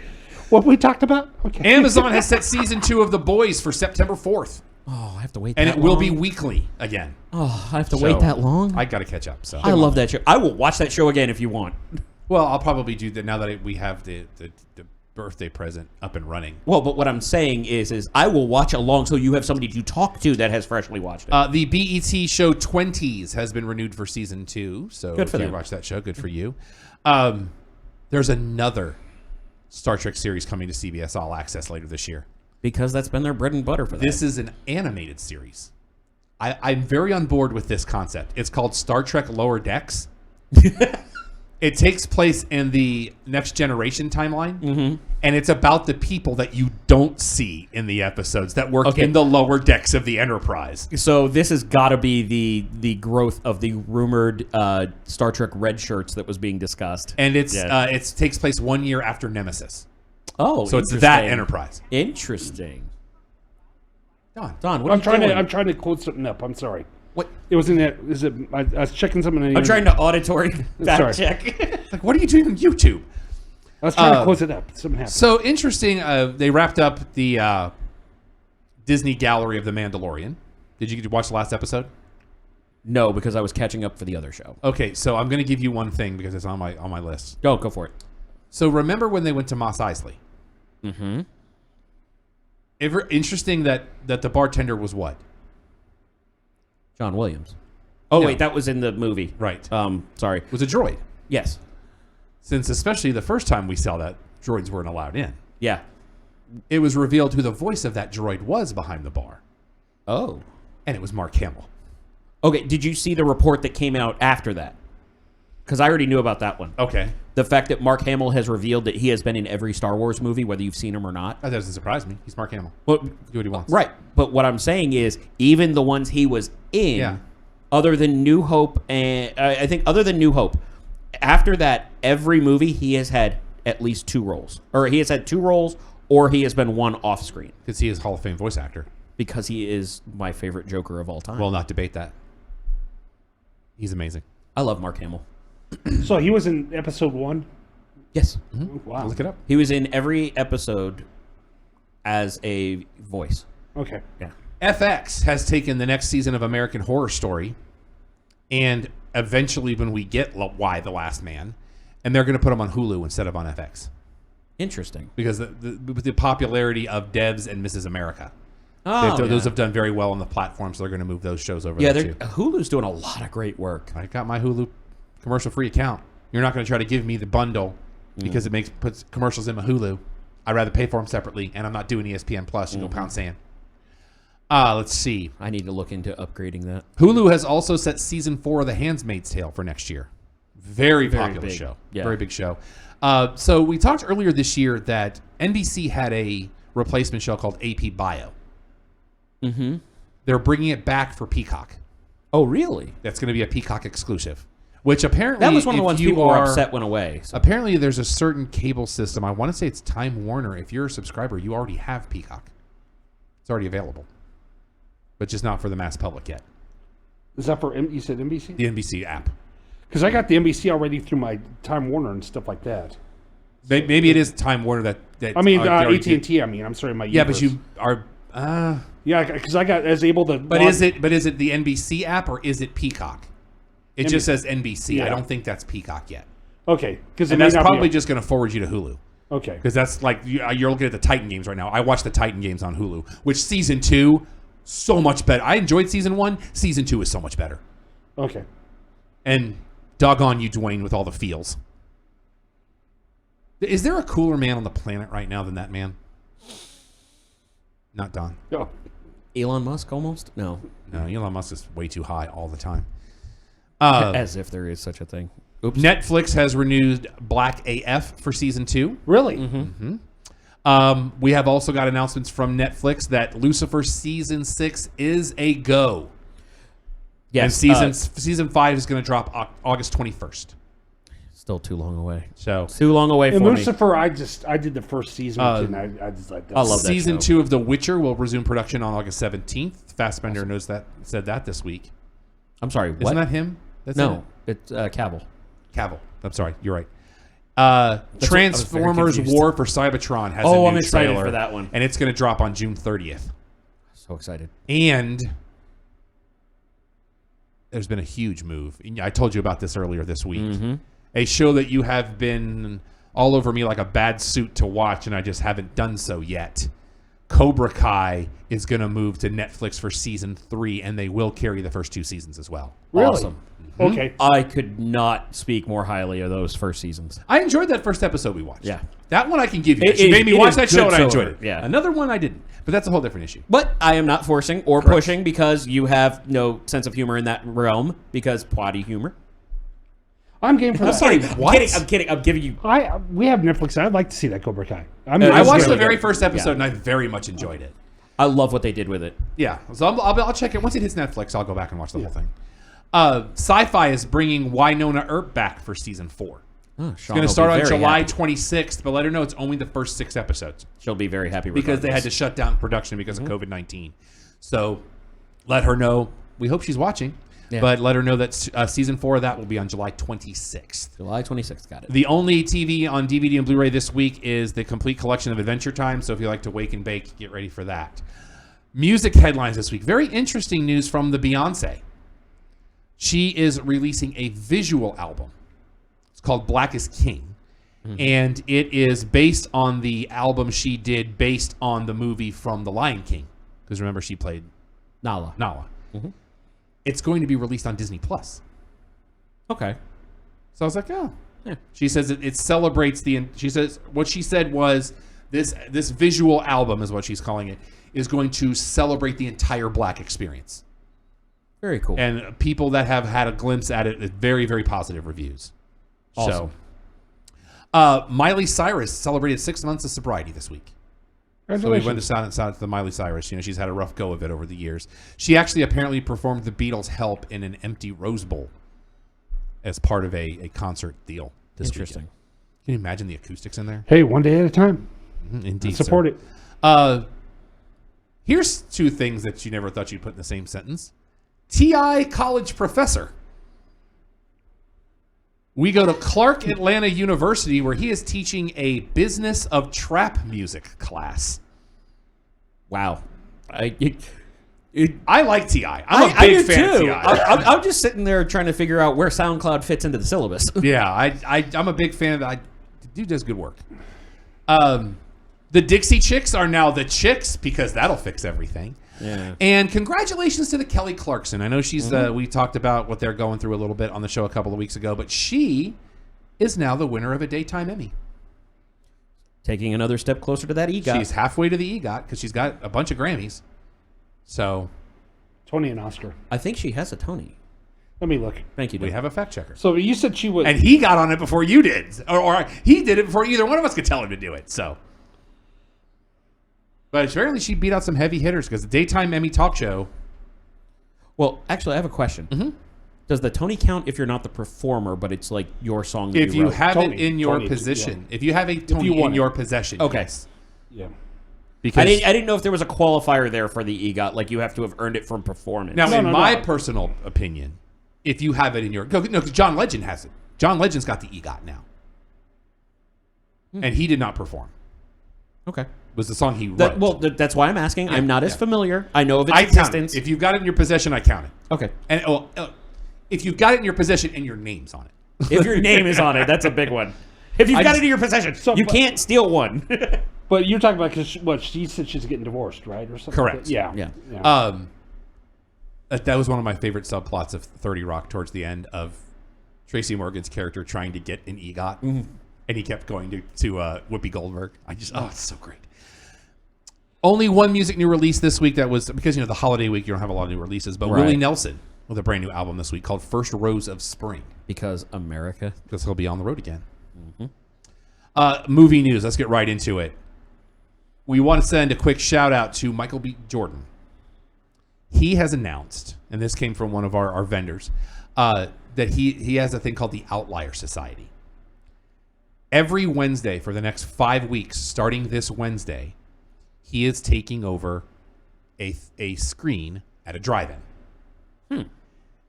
What we talked about? Okay. Amazon has set season 2 of The Boys for September 4th. Oh, I have to wait. And that it will long? be weekly again. Oh, I have to So, wait that long. I got to catch up. So I love that show. I will watch that show again if you want. Well, I'll probably do that now that we have the birthday present up and running. Well, but what I'm saying is I will watch along so you have somebody to talk to that has freshly watched it. The BET show 20s has been renewed for season 2. So Good for if you them. watch that show, good for you. There's another Star Trek series coming to CBS All Access later this year. Because that's been their bread and butter for them. This is an animated series. I'm very on board with this concept. It's called Star Trek Lower Decks. It takes place in the Next Generation timeline, and it's about the people that you don't see in the episodes that work in the lower decks of the Enterprise. So this has got to be the growth of the rumored Star Trek red shirts that was being discussed. And it takes place 1 year after Nemesis. Oh, So it's that Enterprise. Interesting. Don, what I'm are you doing? trying to quote something up. I'm sorry. What? It was in that. Is it? I was checking something. I'm trying to auditory fact Sorry. check. Like, what are you doing on YouTube? I was trying to close it up. Something happened. So interesting. They wrapped up the Disney Gallery of the Mandalorian. Did you watch the last episode? No, because I was catching up for the other show. Okay, so I'm going to give you one thing because it's on my list. Go for it. So remember when they went to Mos Eisley? Mm-hmm. Ever interesting that the bartender was what? John Williams. Oh, No. wait, that was in the movie. Right. Sorry. Was a droid. Yes. Since especially the first time we saw that, droids weren't allowed in. Yeah. It was revealed who the voice of that droid was behind the bar. Oh. And it was Mark Hamill. Okay, did you see the report that came out after that? Because I already knew about that one. Okay. The fact that Mark Hamill has revealed that he has been in every Star Wars movie, whether you've seen him or not. That doesn't surprise me. He's Mark Hamill. Well, Do what he wants. right. But what I'm saying is, even the ones he was in, Yeah. other than New Hope, and I think other than New Hope, after that, every movie he has had at least 2 roles. Or he has had 2 roles, or he has been one off screen. Because he is Hall of Fame voice actor. Because he is my favorite Joker of all time. Will not debate that. He's amazing. I love Mark Hamill. So he was in episode 1. Yes. Wow. Look it up. He was in every episode as a voice. Okay. Yeah. FX has taken the next season of American Horror Story, and eventually, when we get Why the Last Man, and they're going to put them on Hulu instead of on FX Interesting. because with the popularity of Devs and Mrs. America, Oh, those have done very well on the platform, so they're going to move those shows over yeah, there too. Hulu's doing a lot of great work. I got my Hulu commercial-free account. You're not going to try to give me the bundle because it puts commercials in my Hulu. I'd rather pay for them separately, and I'm not doing ESPN Plus. You go pound sand. Let's see. I need to look into upgrading that. Hulu has also set season 4 of The Handmaid's Tale for next year. Very popular big. show. Yeah. Very big show. So we talked earlier this year that NBC had a replacement show called AP Bio. Mm-hmm. They're bringing it back for Peacock. Oh, really? That's going to be a Peacock exclusive. Which apparently, That was one of the if ones you people were are- upset went away. So. Apparently, there's a certain cable system. I want to say it's Time Warner. If you're a subscriber, you already have Peacock. It's already available, but just not for the mass public yet. Is that for you said NBC? The NBC app. Because I got the NBC already through my Time Warner and stuff like that. Maybe it is Time Warner that I mean, they already do. AT&T. I mean, I'm sorry, my Yeah, but universe. you are. Yeah, because I was able to. But is it the NBC app or is it Peacock? It just says NBC. Yeah. I don't think that's Peacock yet. Okay, because And that's probably just going to forward you to Hulu. okay. Because that's like you're looking at the Titan games right now. I watch the Titan games on Hulu, which season 2 so much better. I enjoyed season 1. Season 2 is so much better. Okay. And doggone you, Dwayne, with all the feels. Is there a cooler man on the planet right now than that man? Not Don. Oh, Elon Musk almost? No. No, Elon Musk is way too high all the time. As if there is such a thing. Oops. Netflix has renewed Black AF for season 2. really? We have also got announcements from Netflix that Lucifer season 6 is a go. Yes. And season 5 is going to drop August 21st. Still too long away. So Too long away And for me. Lucifer, I did the first season, and I just like that. I love that season show. 2 of The Witcher will resume production on August 17th. Fassbender said that this week. I'm sorry, what? Isn't that him? That's No, it's Cavill. Cavill. I'm sorry. You're right. I was very Transformers confused. War for Cybertron has a Oh, new I'm excited trailer, for that one. and it's going to drop on June 30th. So So excited. And there's been a huge move. I told you about this earlier this week. Mm-hmm. A show that you have been all over me like a bad suit to watch, and I just haven't done so yet. Cobra Kai is going to move to Netflix for season 3, and they will carry the first 2 seasons as well. Really? Awesome. Okay. I could not speak more highly of those first seasons. I enjoyed that first episode we watched. Yeah. That one I can give you. It She is- made me it watch is that show, good and I so enjoyed far. it. Yeah. Another one I didn't, but that's a whole different issue. But I am not forcing or pushing because you have no sense of humor in that realm because potty humor. I'm game for that. sorry. What? I'm kidding. I'm giving you. We have Netflix. I'd like to see that Cobra Kai. I It's watched really the very good. first episode, Yeah. and I very much enjoyed it. I love what they did with it. Yeah, so I'll check it. Once it hits Netflix, I'll go back and watch the whole thing. Sci-Fi is bringing Winona Earp back for season 4. It's going to start on July 26th, but let her know it's only the first 6 episodes. She'll be very happy Because they had to shut down production because of COVID-19. So let her know. We hope she's watching, but let her know that season 4 of that will be on July 26th. July 26th. Got it. The only TV on DVD and Blu-ray this week is the complete collection of Adventure Time. So if you like to wake and bake, get ready for that. Music headlines this week. Very interesting news from the Beyonce. She is releasing a visual album. It's called Black is King. And it is based on the album she did based on the movie from The Lion King. Because remember, she played Nala. It's going to be released on Disney Plus. Okay. So I was like, oh. Yeah. She says it celebrates she says what she said was this visual album is what she's calling it, is going to celebrate the entire Black experience. Very cool. And people that have had a glimpse at it, very, very positive reviews. Awesome. So, Miley Cyrus celebrated 6 months of sobriety this week. So we went to Congratulations. shout out to Miley Cyrus. She's had a rough go of it over the years. She actually apparently performed the Beatles' "Help" in an empty Rose Bowl as part of a concert deal this Interesting. weekend. Can you imagine the acoustics in there? Hey, one day at a time. Indeed. Support sir. it. Here's 2 things that you never thought you'd put in the same sentence. T.I. college professor. We go to Clark Atlanta University, where he is teaching a business of trap music class. Wow. I like T.I. I'm a I big do fan of too. T.I. I'm just sitting there trying to figure out where SoundCloud fits into the syllabus. Yeah, I'm a big fan of that. The dude does good work. The Dixie Chicks are now the Chicks because that'll fix everything. Yeah. And congratulations to the Kelly Clarkson. I know she's. We talked about what they're going through a little bit on the show a couple of weeks ago, but she is now the winner of a daytime Emmy. Taking another step closer to that EGOT. She's halfway to the EGOT because she's got a bunch of Grammys. So Tony and Oscar. I think she has a Tony. Let me look. Thank you, we Dave. have a fact checker. So you said she was. And he got on it before you did, or he did it before either one of us could tell him to do it. So, but apparently she beat out some heavy hitters because the daytime Emmy talk show. Well, actually, I have a question. Does the Tony count if you're not the performer, but it's like your song that If you wrote? have Tony. it in your Tony, position, yeah. if you have a Tony you in want it. your possession, Okay. yes. Yeah. Because I didn't know if there was a qualifier there for the EGOT, like you have to have earned it from performance. now, in no, my no. personal opinion, if you have it in your no, because John Legend has it. John Legend's got the EGOT now, and he did not perform. Okay. It was the song he wrote. That's why I'm asking. I'm not as familiar. I know of its I count existence. it. If you've got it in your possession, I count it. Okay. And if you've got it in your possession and your name's on it, If your name is on it, that's a big one. If you've got it in your possession, you can't steal one. But you're talking about because what she said she's getting divorced, right, or something. Correct. Like that? Yeah. Yeah. That was one of my favorite subplots of 30 Rock towards the end of Tracy Morgan's character trying to get an EGOT, and he kept going to Whoopi Goldberg. It's so great. Only one music new release this week that was, because, the holiday week, you don't have a lot of new releases, but Right. Willie Nelson with a brand new album this week called First Rose of Spring, Because America. because he'll be on the road again. Movie news. Let's get right into it. We want to send a quick shout out to Michael B. Jordan. He has announced, and this came from one of our vendors, that he has a thing called the Outlier Society. Every Wednesday for the next 5 weeks, starting this Wednesday, he is taking over a screen at a drive-in.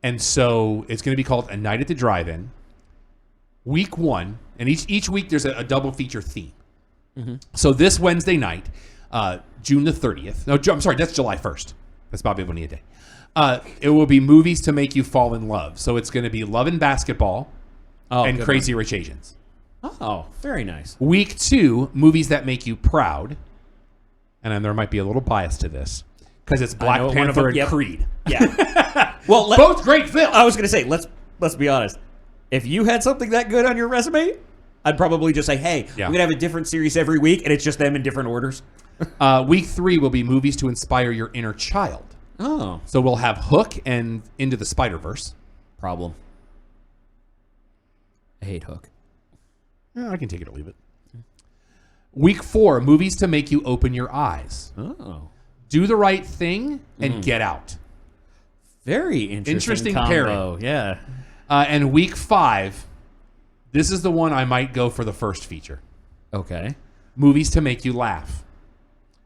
And so it's going to be called A Night at the Drive-In. Week 1, and each week there's a double feature theme. So this Wednesday night, June the 30th. No, I'm sorry, that's July 1st. That's Bobby Bonilla Day. It will be movies to make you fall in love. So it's going to be Love and Basketball and good Crazy one. Rich Asians. Oh, very nice. Week 2, movies that make you proud. And then there might be a little bias to this because it's Black know one of Panther them- and yep. Creed. Yeah. Well, Both great films. I was going to say, let's be honest. If you had something that good on your resume, I'd probably just say, hey, Yeah. we're going to have a different series every week, and it's just them in different orders. Week 3 will be movies to inspire your inner child. Oh. So we'll have Hook and Into the Spider-Verse. Problem. I hate Hook. I can take it or leave it. Week 4, movies to make you open your eyes. Oh. Do the Right Thing and Get Out. Very interesting combo. pairing. Yeah. And week 5, this is the one I might go for the first feature. Okay. Movies to make you laugh.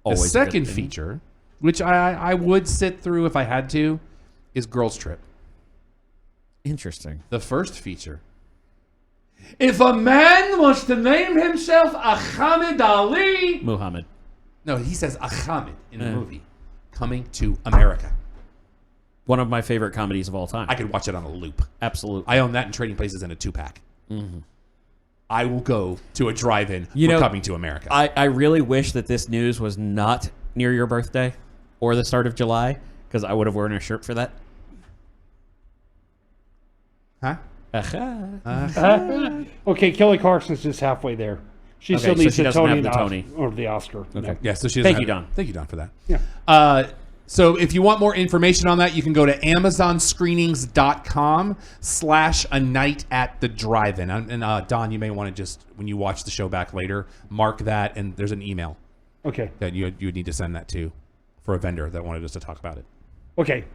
Always The a second good thing. feature, which I would sit through if I had to, is Girls Trip. Interesting. The first feature. If a man wants to name himself Ahmed Ali. Muhammad. No, he says Ahmed in the movie. Coming to America. One of my favorite comedies of all time. I could watch it on a loop. Absolutely. I own that in Trading Places in a 2-pack. I will go to a drive-in You for know, Coming to America. I really wish that this news was not near your birthday or the start of July, because I would have worn a shirt for that. Huh? Okay, Kelly Clarkson's just halfway there. She Okay, still so needs she the doesn't Tony, have and the Tony. Or the Oscar. Okay. Yeah, so she doesn't Thank have you, it. Don. Thank you, Don, for that. Yeah. So if you want more information on that, you can go to amazonscreenings.com/a night at the drive-in. And Don, you may want to just, when you watch the show back later, mark that, and there's an email Okay. that you would need to send that to for a vendor that wanted us to talk about it. Okay.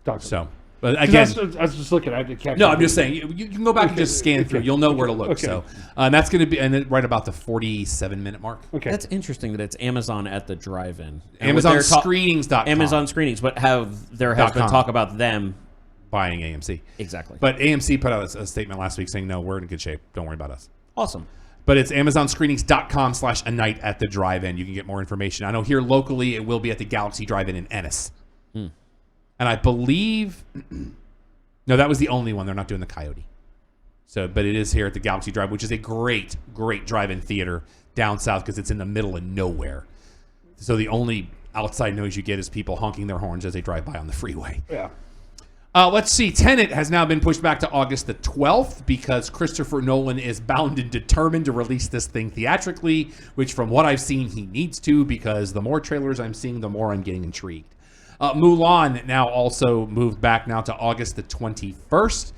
Doctor. So, but 'Cause again, I was just looking. I had to catch no, up. I'm just saying you can go back and just scan through. You'll know where to look. Okay. So, and that's going to be and then right about the 47-minute mark. Okay. That's interesting that it's Amazon at the drive-in. And with their AmazonScreenings.com. Amazon screenings, but there has been .com. talk about them. Buying AMC. Exactly. But AMC put out a statement last week saying, no, we're in good shape. Don't worry about us. Awesome. But it's amazonscreenings.com/a night at the drive-in. You can get more information. I know here locally it will be at the Galaxy Drive-In in Ennis. And I believe... no, that was the only one. They're not doing the Coyote. So, but it is here at the Galaxy Drive, which is a great, great drive-in theater down south because it's in the middle of nowhere. So the only outside noise you get is people honking their horns as they drive by on the freeway. Yeah. Let's see. Tenet has now been pushed back to August the 12th because Christopher Nolan is bound and determined to release this thing theatrically, which from what I've seen, he needs to because the more trailers I'm seeing, the more I'm getting intrigued. Mulan now also moved back now to August the 21st.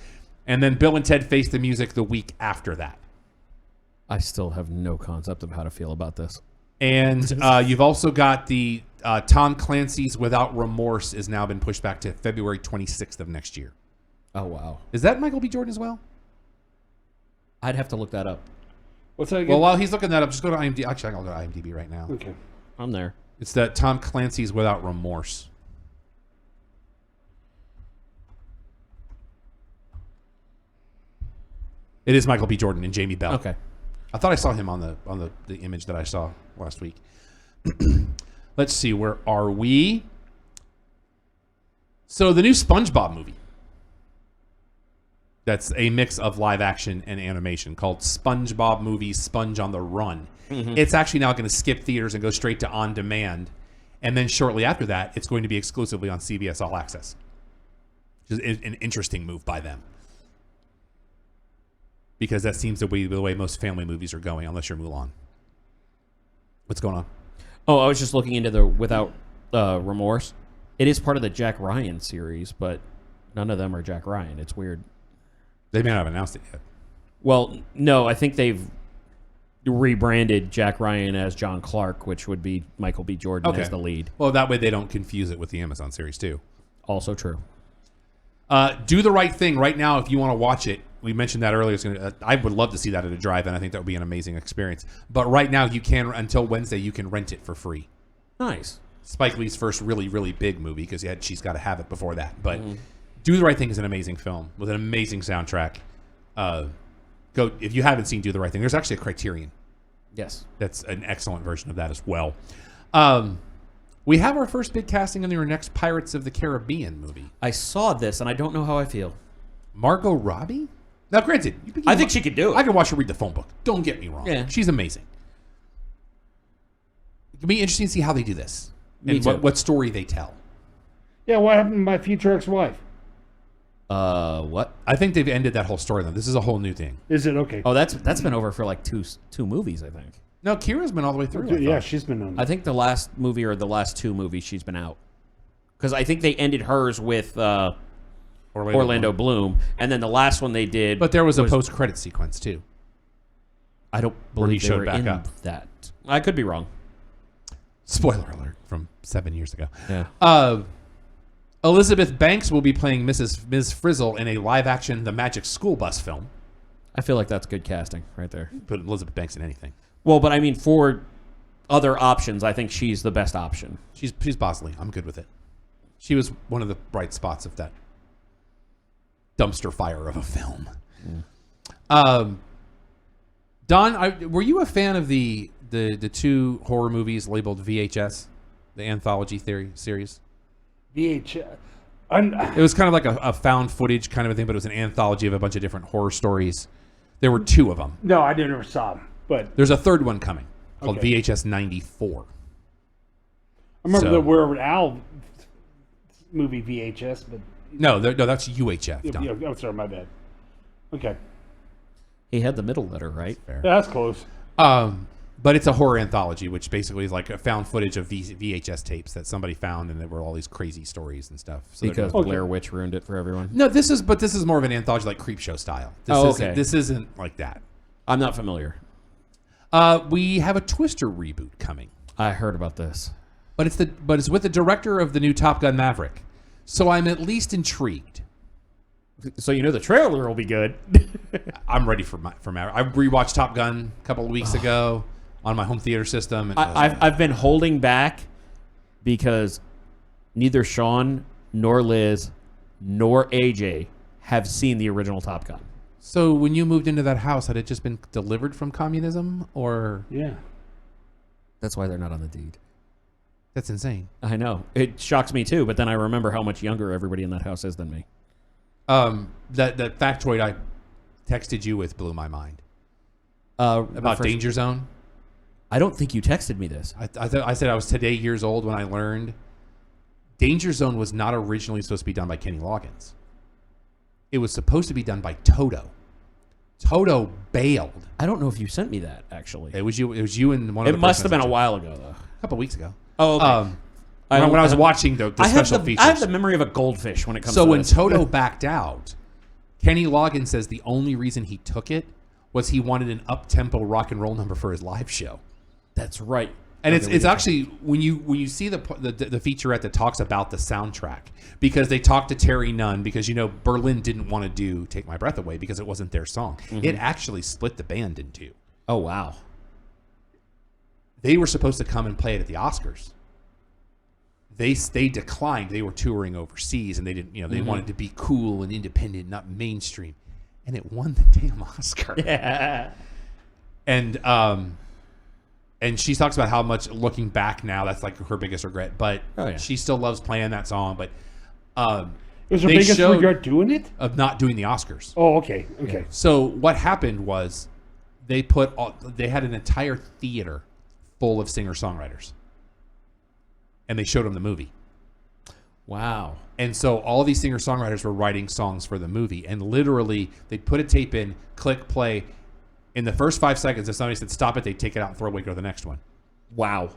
And then Bill and Ted Face the Music the week after that. I still have no concept of how to feel about this. And you've also got the Tom Clancy's Without Remorse has now been pushed back to February 26th of next year. Oh, wow. Is that Michael B. Jordan as well? I'd have to look that up. What's that again? Well, while he's looking that up, just go to IMDb. Actually, I'll go to IMDb right now. Okay. I'm there. It's that Tom Clancy's Without Remorse. It is Michael B. Jordan and Jamie Bell. Okay. I thought I saw him on the image that I saw last week. Let's see, where are we? So the new SpongeBob movie. That's a mix of live action and animation called SpongeBob Movie Sponge on the Run. It's actually now going to skip theaters and go straight to on demand. And then shortly after that, it's going to be exclusively on CBS All Access. Which is an interesting move by them. Because that seems to be the way most family movies are going, unless you're Mulan. What's going on? Oh, I was just looking into the Without Remorse. It is part of the Jack Ryan series, but none of them are Jack Ryan. It's weird. They may not have announced it yet. Well, no, I think they've rebranded Jack Ryan as John Clark, which would be Michael B. Jordan as the lead. Well, that way they don't confuse it with the Amazon series, too. Also true. Do the Right Thing right now if you want to watch it. We mentioned that earlier. I would love to see that at a drive-in. I think that would be an amazing experience. But right now, you can, until Wednesday, you can rent it for free. Nice. Spike Lee's first really, really big movie because She's Got to Have It before that. But Do the Right Thing is an amazing film with an amazing soundtrack. Go if you haven't seen Do the Right Thing. There's actually a Criterion. Yes. That's an excellent version of that as well. We have our first big casting on your next Pirates of the Caribbean movie. I saw this, and I don't know how I feel. Margot Robbie? Now, granted, I think she could do it. I could watch her read the phone book. Don't get me wrong. Yeah. She's amazing. It'll be interesting to see how they do this. Me And too. what story they tell. Yeah, what happened to my future ex-wife? What? I think they've ended that whole storyline. This is a whole new thing. Is it okay? Oh, that's been over for like two movies, I think. No, Kira's been all the way through. I yeah, thought. she's been on. I think the last movie or the last two movies she's been out. Because I think they ended hers with Orlando Bloom, and then the last one they did. But there was a post-credit sequence, too. I don't where he believe they showed were back in up. that. I could be wrong. Spoiler alert from 7 years ago. Yeah. Elizabeth Banks will be playing Ms. Frizzle in a live-action The Magic School Bus film. I feel like that's good casting right there. Put Elizabeth Banks in anything. Well, but I mean, for other options, I think she's the best option. She's Bosley. I'm good with it. She was one of the bright spots of that dumpster fire of a film. Don, were you a fan of the two horror movies labeled VHS, the anthology series? VH. It was kind of like a found footage kind of a thing, but it was an anthology of a bunch of different horror stories. There were two of them. No, I never saw them, but There's a third one coming called Okay. VHS 94. I remember So- the Weird Al movie VHS, but No, that's UHF. Don. oh, sorry, my bad. Okay, He had the middle letter, right? yeah, that's close. But it's a horror anthology, which basically is like a found footage of VHS tapes that somebody found, and there were all these crazy stories and stuff. So Because Blair Witch ruined it for everyone. no, this is more of an anthology, like Creepshow style. This isn't like that. I'm not familiar. We have a Twister reboot coming, I heard about this. but it's with the director of the new Top Gun Maverick. So I'm at least intrigued. So you know the trailer will be good. I'm ready for Maverick. I rewatched Top Gun a couple of weeks ago on my home theater system. And I've been holding back because neither Sean nor Liz nor AJ have seen the original Top Gun. So when you moved into that house, had it just been delivered from communism, or Yeah, That's why they're not on the deed. that's insane? I know. It shocks me too, but then I remember how much younger everybody in that house is than me. That factoid I texted you with blew my mind about Danger Zone. I don't think you texted me this. I said I was today years old when I learned Danger Zone was not originally supposed to be done by Kenny Loggins. It was supposed to be done by Toto. Toto bailed. I don't know if you sent me that, actually. It was you and one of It the must have been a persons- while ago, though. a couple weeks ago. Oh, okay. When I was watching the special features. I have the memory of a goldfish when it comes So to when this. Toto backed out, Kenny Loggins says the only reason he took it was he wanted an up-tempo rock and roll number for his live show. That's right. And Okay, it's actually when you see the featurette that talks about the soundtrack, because they talked to Terry Nunn, because Berlin didn't want to do "Take My Breath Away" because it wasn't their song. It actually split the band in two. Oh, wow. They were supposed to come and play it at the Oscars. They declined. They were touring overseas, and they didn't. They wanted to be cool and independent, not mainstream, and it won the damn Oscar. Yeah. And she talks about how much, looking back now, that's like her biggest regret. But she still loves playing that song. But was her biggest regret doing it? of not doing the Oscars. Oh, okay, okay. So what happened was they had an entire theater full of singer-songwriters, and they showed them the movie. Wow. And so all these singer-songwriters were writing songs for the movie, and literally they'd put a tape in, click play. In the first 5 seconds, if somebody said stop it, they'd take it out and throw it away, go to the next one. Wow.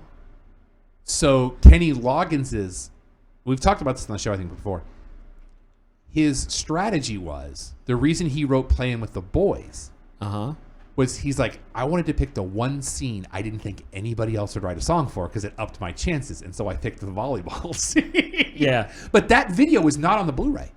So Kenny Loggins we've talked about this on the show, I think, before. His strategy was, the reason he wrote Playing with the Boys was he's like, I wanted to pick the one scene I didn't think anybody else would write a song for because it upped my chances. And so I picked the volleyball scene. Yeah. But that video was not on the Blu-ray.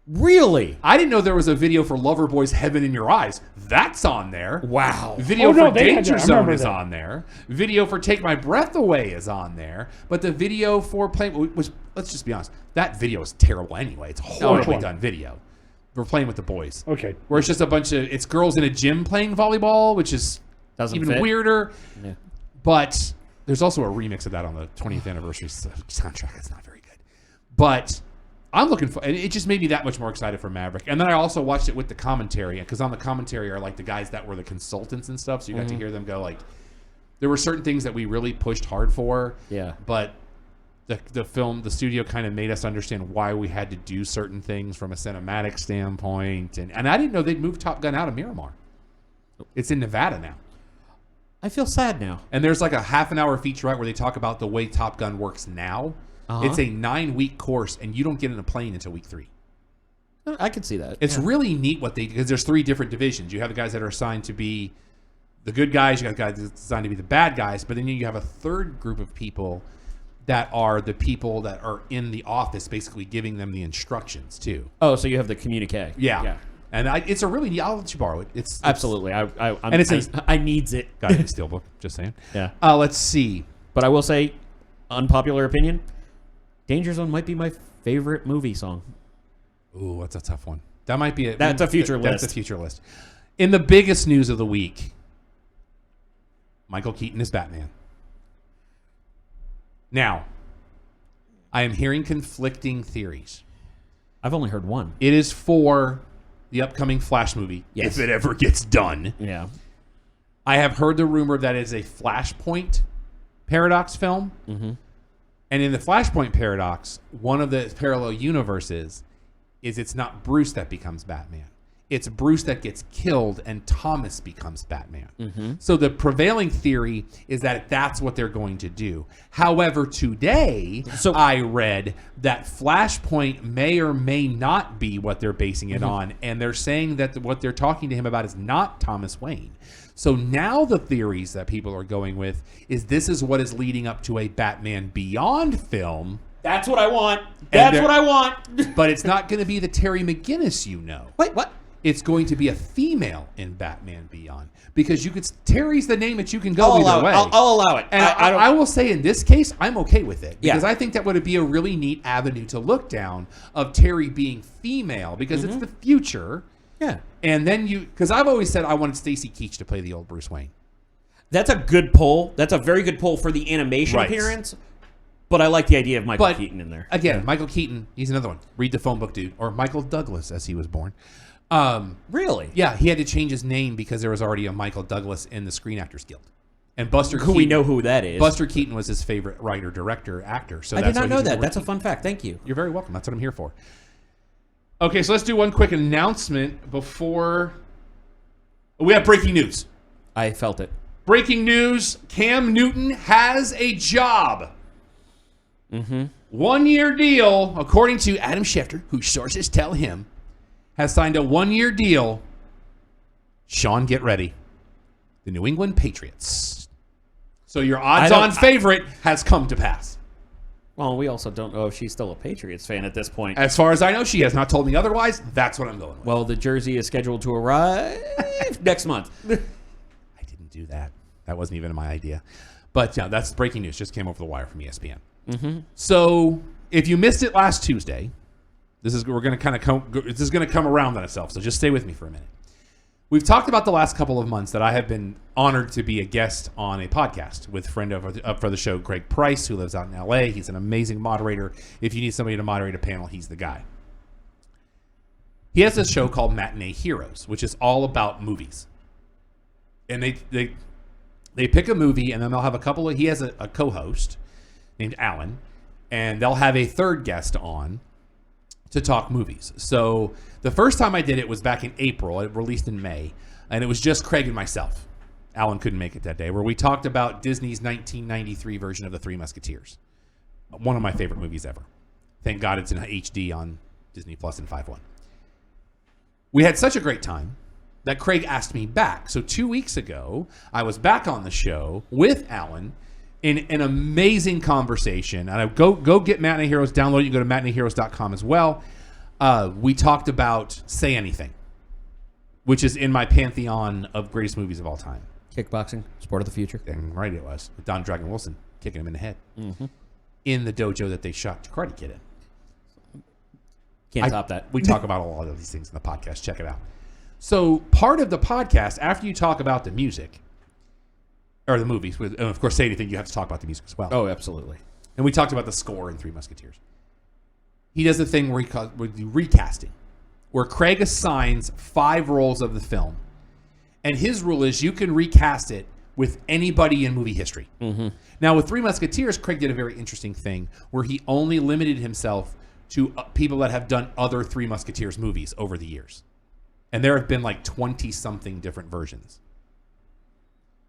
Really? I didn't know there was a video for Loverboy's Heaven in Your Eyes. That's on there. Wow. Video Oh, no, for they had Danger that. I Zone remember is that. on there. Video for Take My Breath Away is on there. But the video for Playing, which, let's just be honest, that video is terrible anyway. It's a horribly one? done video. We're Playing with the Boys. Okay. Where it's just it's girls in a gym playing volleyball, which is Doesn't even fit. weirder. Yeah. But There's also a remix of that on the 20th anniversary soundtrack. It's not very good. But I'm looking for, and it just made me that much more excited for Maverick. And then I also watched it with the commentary, because on the commentary are like the guys that were the consultants and stuff. So you got to hear them go like, there were certain things that we really pushed hard for. Yeah. But the studio kind of made us understand why we had to do certain things from a cinematic standpoint. And I didn't know they'd move Top Gun out of Miramar. It's in Nevada now. I feel sad now. And there's like a half an hour featurette where they talk about the way Top Gun works now. It's a 9-week course, and you don't get in a plane until week 3. I can see that. It's really neat because there's 3 different divisions. You have the guys that are assigned to be the good guys. You got guys that's assigned to be the bad guys. But then you have a third group of people that are the people that are in the office, basically giving them the instructions too. Oh, so you have the communique. Yeah. And it's a really neat. I'll let you borrow it. It's absolutely. I needs it. Got it in Steelbook. Just saying. Yeah. Let's see. But I will say, unpopular opinion, Danger Zone might be my favorite movie song. Ooh, that's a tough one. That might be That's a future list. That's a future list. In the biggest news of the week, Michael Keaton is Batman. Now, I am hearing conflicting theories. I've only heard one. It is for the upcoming Flash movie, if it ever gets done. Yeah. I have heard the rumor that it is a Flashpoint paradox film. Mm-hmm. And in the Flashpoint paradox, one of the parallel universes is it's not Bruce that becomes Batman. It's Bruce that gets killed and Thomas becomes Batman. Mm-hmm. So the prevailing theory is that that's what they're going to do. However, today I read that Flashpoint may or may not be what they're basing it on. And they're saying that what they're talking to him about is not Thomas Wayne. So now the theories that people are going with is this is what is leading up to a Batman Beyond film. That's what I want. That's what I want. But it's not going to be the Terry McGinnis you know. Wait, what? It's going to be a female in Batman Beyond, because Terry's the name that you can go either way. I'll allow it. And I will say in this case, I'm okay with it, because Yeah. I think that would be a really neat avenue to look down of Terry being female, because it's the future. Yeah. And then because I've always said I wanted Stacy Keach to play the old Bruce Wayne. That's a good pull. That's a very good pull for the animation appearance. But I like the idea of Michael Keaton in there. Again, Michael Keaton, he's another one. Read the phone book, dude. Or Michael Douglas, as he was born. Really? Yeah, he had to change his name because there was already a Michael Douglas in the Screen Actors Guild. And Buster Keaton, we know who that is. Buster Keaton was his favorite writer, director, actor. So I that's did not why know he's that. That's a fun fact. Thank you. You're very welcome. That's what I'm here for. Okay, so let's do one quick announcement before we have breaking news. I felt it. Breaking news: Cam Newton has a job. 1-year deal, according to Adam Schefter, whose sources tell him, has signed a 1-year deal. Sean, get ready. The New England Patriots. So your odds-on favorite has come to pass. Well, we also don't know if she's still a Patriots fan at this point. As far as I know, she has not told me otherwise. That's what I'm going with. Well, the jersey is scheduled to arrive next month. I didn't do that. That wasn't even my idea. But yeah, that's breaking news. Just came over the wire from ESPN. So if you missed it last Tuesday, this is going to come around on itself. So just stay with me for a minute. We've talked about the last couple of months that I have been honored to be a guest on a podcast with friend up for the show, Greg Price, who lives out in LA. He's an amazing moderator. If you need somebody to moderate a panel, he's the guy. He has this show called Matinee Heroes, which is all about movies. And they pick a movie, and then they'll have he has a co-host named Alan, and they'll have a third guest on to talk movies. So the first time I did it was back in April. It released in May, and it was just Craig and myself. Alan couldn't make it that day, where we talked about Disney's 1993 version of The Three Musketeers. One of my favorite movies ever. Thank God it's in HD on Disney Plus in 5.1. We had such a great time that Craig asked me back. So 2 weeks ago, I was back on the show with Alan in an amazing conversation. And I go get Matinee Heroes, download it. You can go to matineeheroes.com as well. We talked about Say Anything, which is in my pantheon of greatest movies of all time. Kickboxing, sport of the future. Dang right it was. With Don Dragon Wilson kicking him in the head. In the dojo that they shot Karate Kid in. Can't top that. We talk about a lot of these things in the podcast. Check it out. So part of the podcast, after you talk about the music, or the movies. And of course, Say Anything, you have to talk about the music as well. Oh, absolutely. And we talked about the score in Three Musketeers. He does the thing where with the recasting, where Craig assigns 5 roles of the film. And his rule is you can recast it with anybody in movie history. Mm-hmm. Now, with Three Musketeers, Craig did a very interesting thing where he only limited himself to people that have done other Three Musketeers movies over the years. And there have been like 20-something different versions.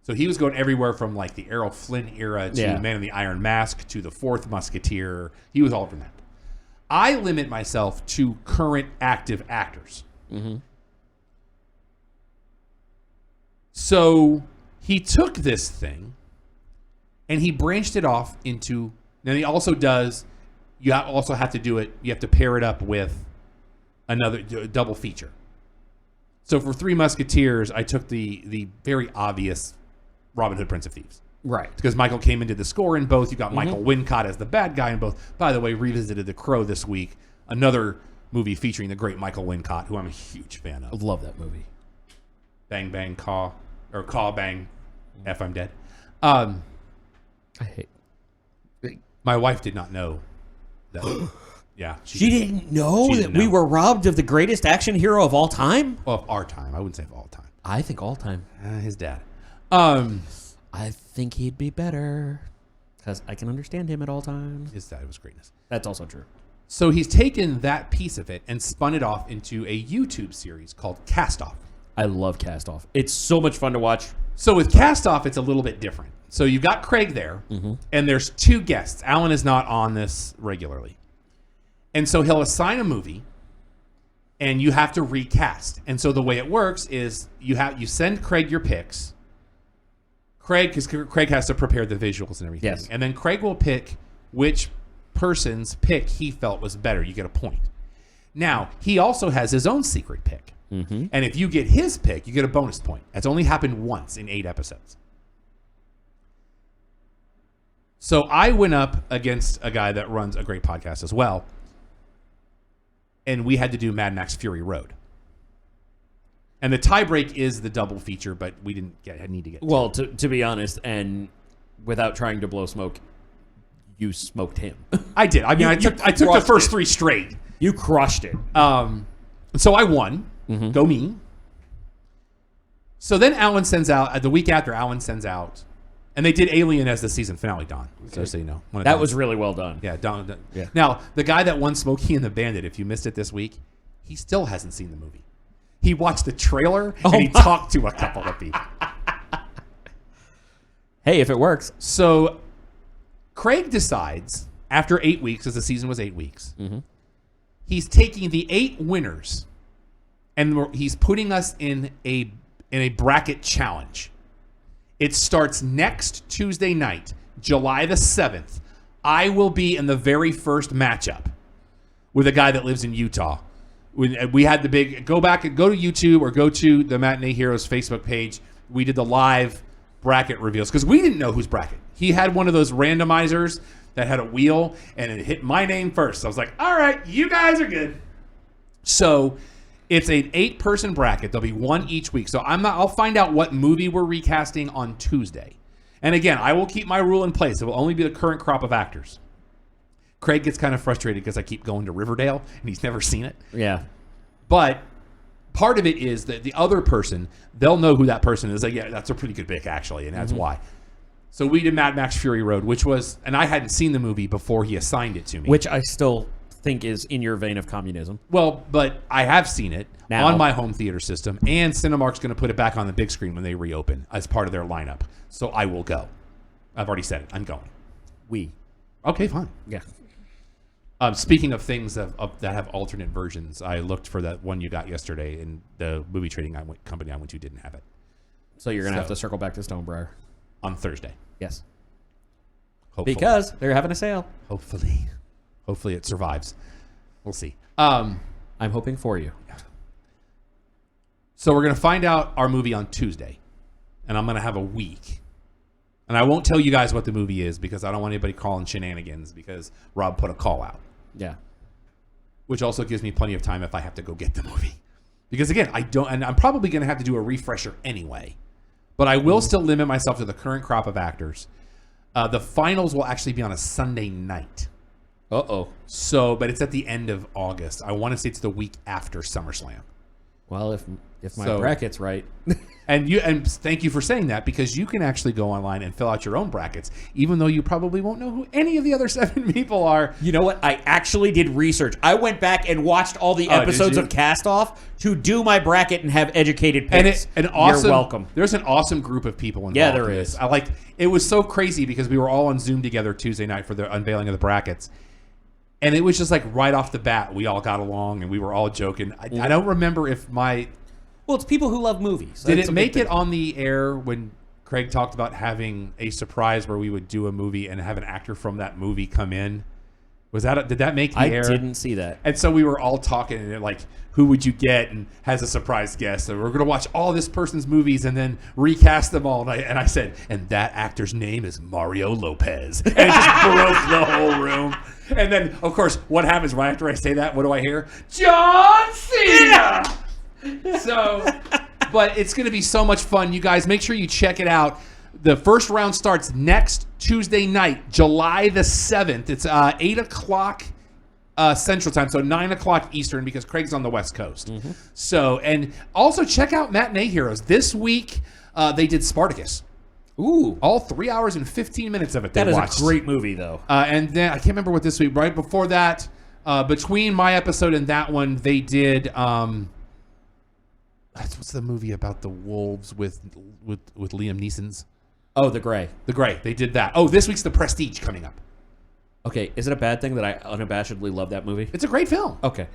So he was going everywhere from like the Errol Flynn era to Man in the Iron Mask to the Fourth Musketeer. He was all over that. I limit myself to current active actors. Mm-hmm. So he took this thing and he branched it off into. Now he also does. You also have to do it. You have to pair it up with another double feature. So for Three Musketeers, I took the very obvious Robin Hood, Prince of Thieves. Right. Because Michael came into the score in both. You got Michael Wincott as the bad guy in both. By the way, revisited The Crow this week. Another movie featuring the great Michael Wincott, who I'm a huge fan of. I love that movie. Bang, bang, caw. Or caw, bang, F, I'm dead. I hate. My wife did not know that. Yeah. She didn't know that we were robbed of the greatest action hero of all time? Well, of our time. I wouldn't say of all time. I think all time. His dad. I think he'd be better because I can understand him at all times. His dad was greatness. That's also true. So he's taken that piece of it and spun it off into a YouTube series called Cast Off. I love Cast Off. It's so much fun to watch. So with Cast Off, it's a little bit different. So you've got Craig there, and there's 2 guests. Alan is not on this regularly. And so he'll assign a movie, and you have to recast. And so the way it works is you send Craig your picks. Because Craig has to prepare the visuals and everything. Yes. And then Craig will pick which person's pick he felt was better. You get a point. Now, he also has his own secret pick. Mm-hmm. And if you get his pick, you get a bonus point. That's only happened once in 8 episodes. So I went up against a guy that runs a great podcast as well. And we had to do Mad Max Fury Road. And the tiebreak is the double feature, but we didn't need to get well, to be honest, and without trying to blow smoke, you smoked him. I did. I mean, I took the first 3 straight. You crushed it. So I won. Mm-hmm. Go me. So then Alan sends out, the week after, Alan sends out, and they did Alien as the season finale, Don. Okay. So you know. That was really well done. Yeah, Don. Yeah. Now, the guy that won Smokey and the Bandit, if you missed it this week, he still hasn't seen the movie. He watched the trailer, and he talked to a couple of people. Hey, if it works. So Craig decides, after 8 weeks, because the season was 8 weeks, he's taking the 8 winners, and he's putting us in a bracket challenge. It starts next Tuesday night, July the 7th. I will be in the very first matchup with a guy that lives in Utah. We had the big, go to YouTube or go to the Matinee Heroes Facebook page. We did the live bracket reveals because we didn't know whose bracket. He had one of those randomizers that had a wheel and it hit my name first. So I was like, all right, you guys are good. So it's an 8-person bracket. There'll be 1 each week. So I'll find out what movie we're recasting on Tuesday. And again, I will keep my rule in place. It will only be the current crop of actors. Craig gets kind of frustrated because I keep going to Riverdale and he's never seen it. Yeah. But part of it is that the other person, they'll know who that person is. Like, yeah, that's a pretty good pick, actually, and that's why. So we did Mad Max Fury Road, which was, and I hadn't seen the movie before he assigned it to me. Which I still think is in your vein of communism. Well, but I have seen it now on my home theater system, and Cinemark's going to put it back on the big screen when they reopen as part of their lineup. So I will go. I've already said it. I'm going. Okay, fine. Yeah. Speaking of things that have alternate versions, I looked for that one you got yesterday, and the movie trading company I went to didn't have it. So you're going to have to circle back to Stonebriar. On Thursday. Yes. Hopefully. Because they're having a sale. Hopefully it survives. We'll see. I'm hoping for you. So we're going to find out our movie on Tuesday, and I'm going to have a week. And I won't tell you guys what the movie is because I don't want anybody calling shenanigans because Rob put a call out. Yeah. Which also gives me plenty of time if I have to go get the movie. Because again, I don't, and I'm probably going to have to do a refresher anyway But I will still limit myself to the current crop of actors. The finals will actually be on a Sunday night. Uh-oh. So, but it's at the end of August. I want to say it's the week after SummerSlam. Well, if my bracket's right. And thank you for saying that, because you can actually go online and fill out your own brackets, even though you probably won't know who any of the other 7 people are. You know what? I actually did research. I went back and watched all the episodes of Cast Off to do my bracket and have educated picks. And awesome, you're welcome. There's an awesome group of people involved. Yeah, there in is. This. It was so crazy because we were all on Zoom together Tuesday night for the unveiling of the brackets. And it was just like right off the bat, we all got along and we were all joking. I don't remember if Well, it's people who love movies. Did it make it on the air when Craig talked about having a surprise where we would do a movie and have an actor from that movie come in? Did that make the air? I didn't see that. And so we were all talking and like, who would you get and has a surprise guest? And we're going to watch all this person's movies and then recast them all. And I said, and that actor's name is Mario Lopez. And it just broke the whole room. And then, of course, what happens right after I say that? What do I hear? John Cena! So, but it's going to be so much fun. You guys, make sure you check it out. The first round starts next Tuesday night, July the 7th. It's 8 o'clock Central Time, so 9 o'clock Eastern, because Craig's on the West Coast. Mm-hmm. So, and also check out Matinee Heroes. This week, they did Spartacus. Ooh. All 3 hours and 15 minutes of it they watched. That is a great movie, though. And then, I can't remember what this week, right before that, between my episode and that one, they did... what's the movie about the wolves with Liam Neeson's? Oh, The Grey. The Grey. They did that. Oh, this week's The Prestige coming up. Okay, is it a bad thing that I unabashedly love that movie? It's a great film. Okay.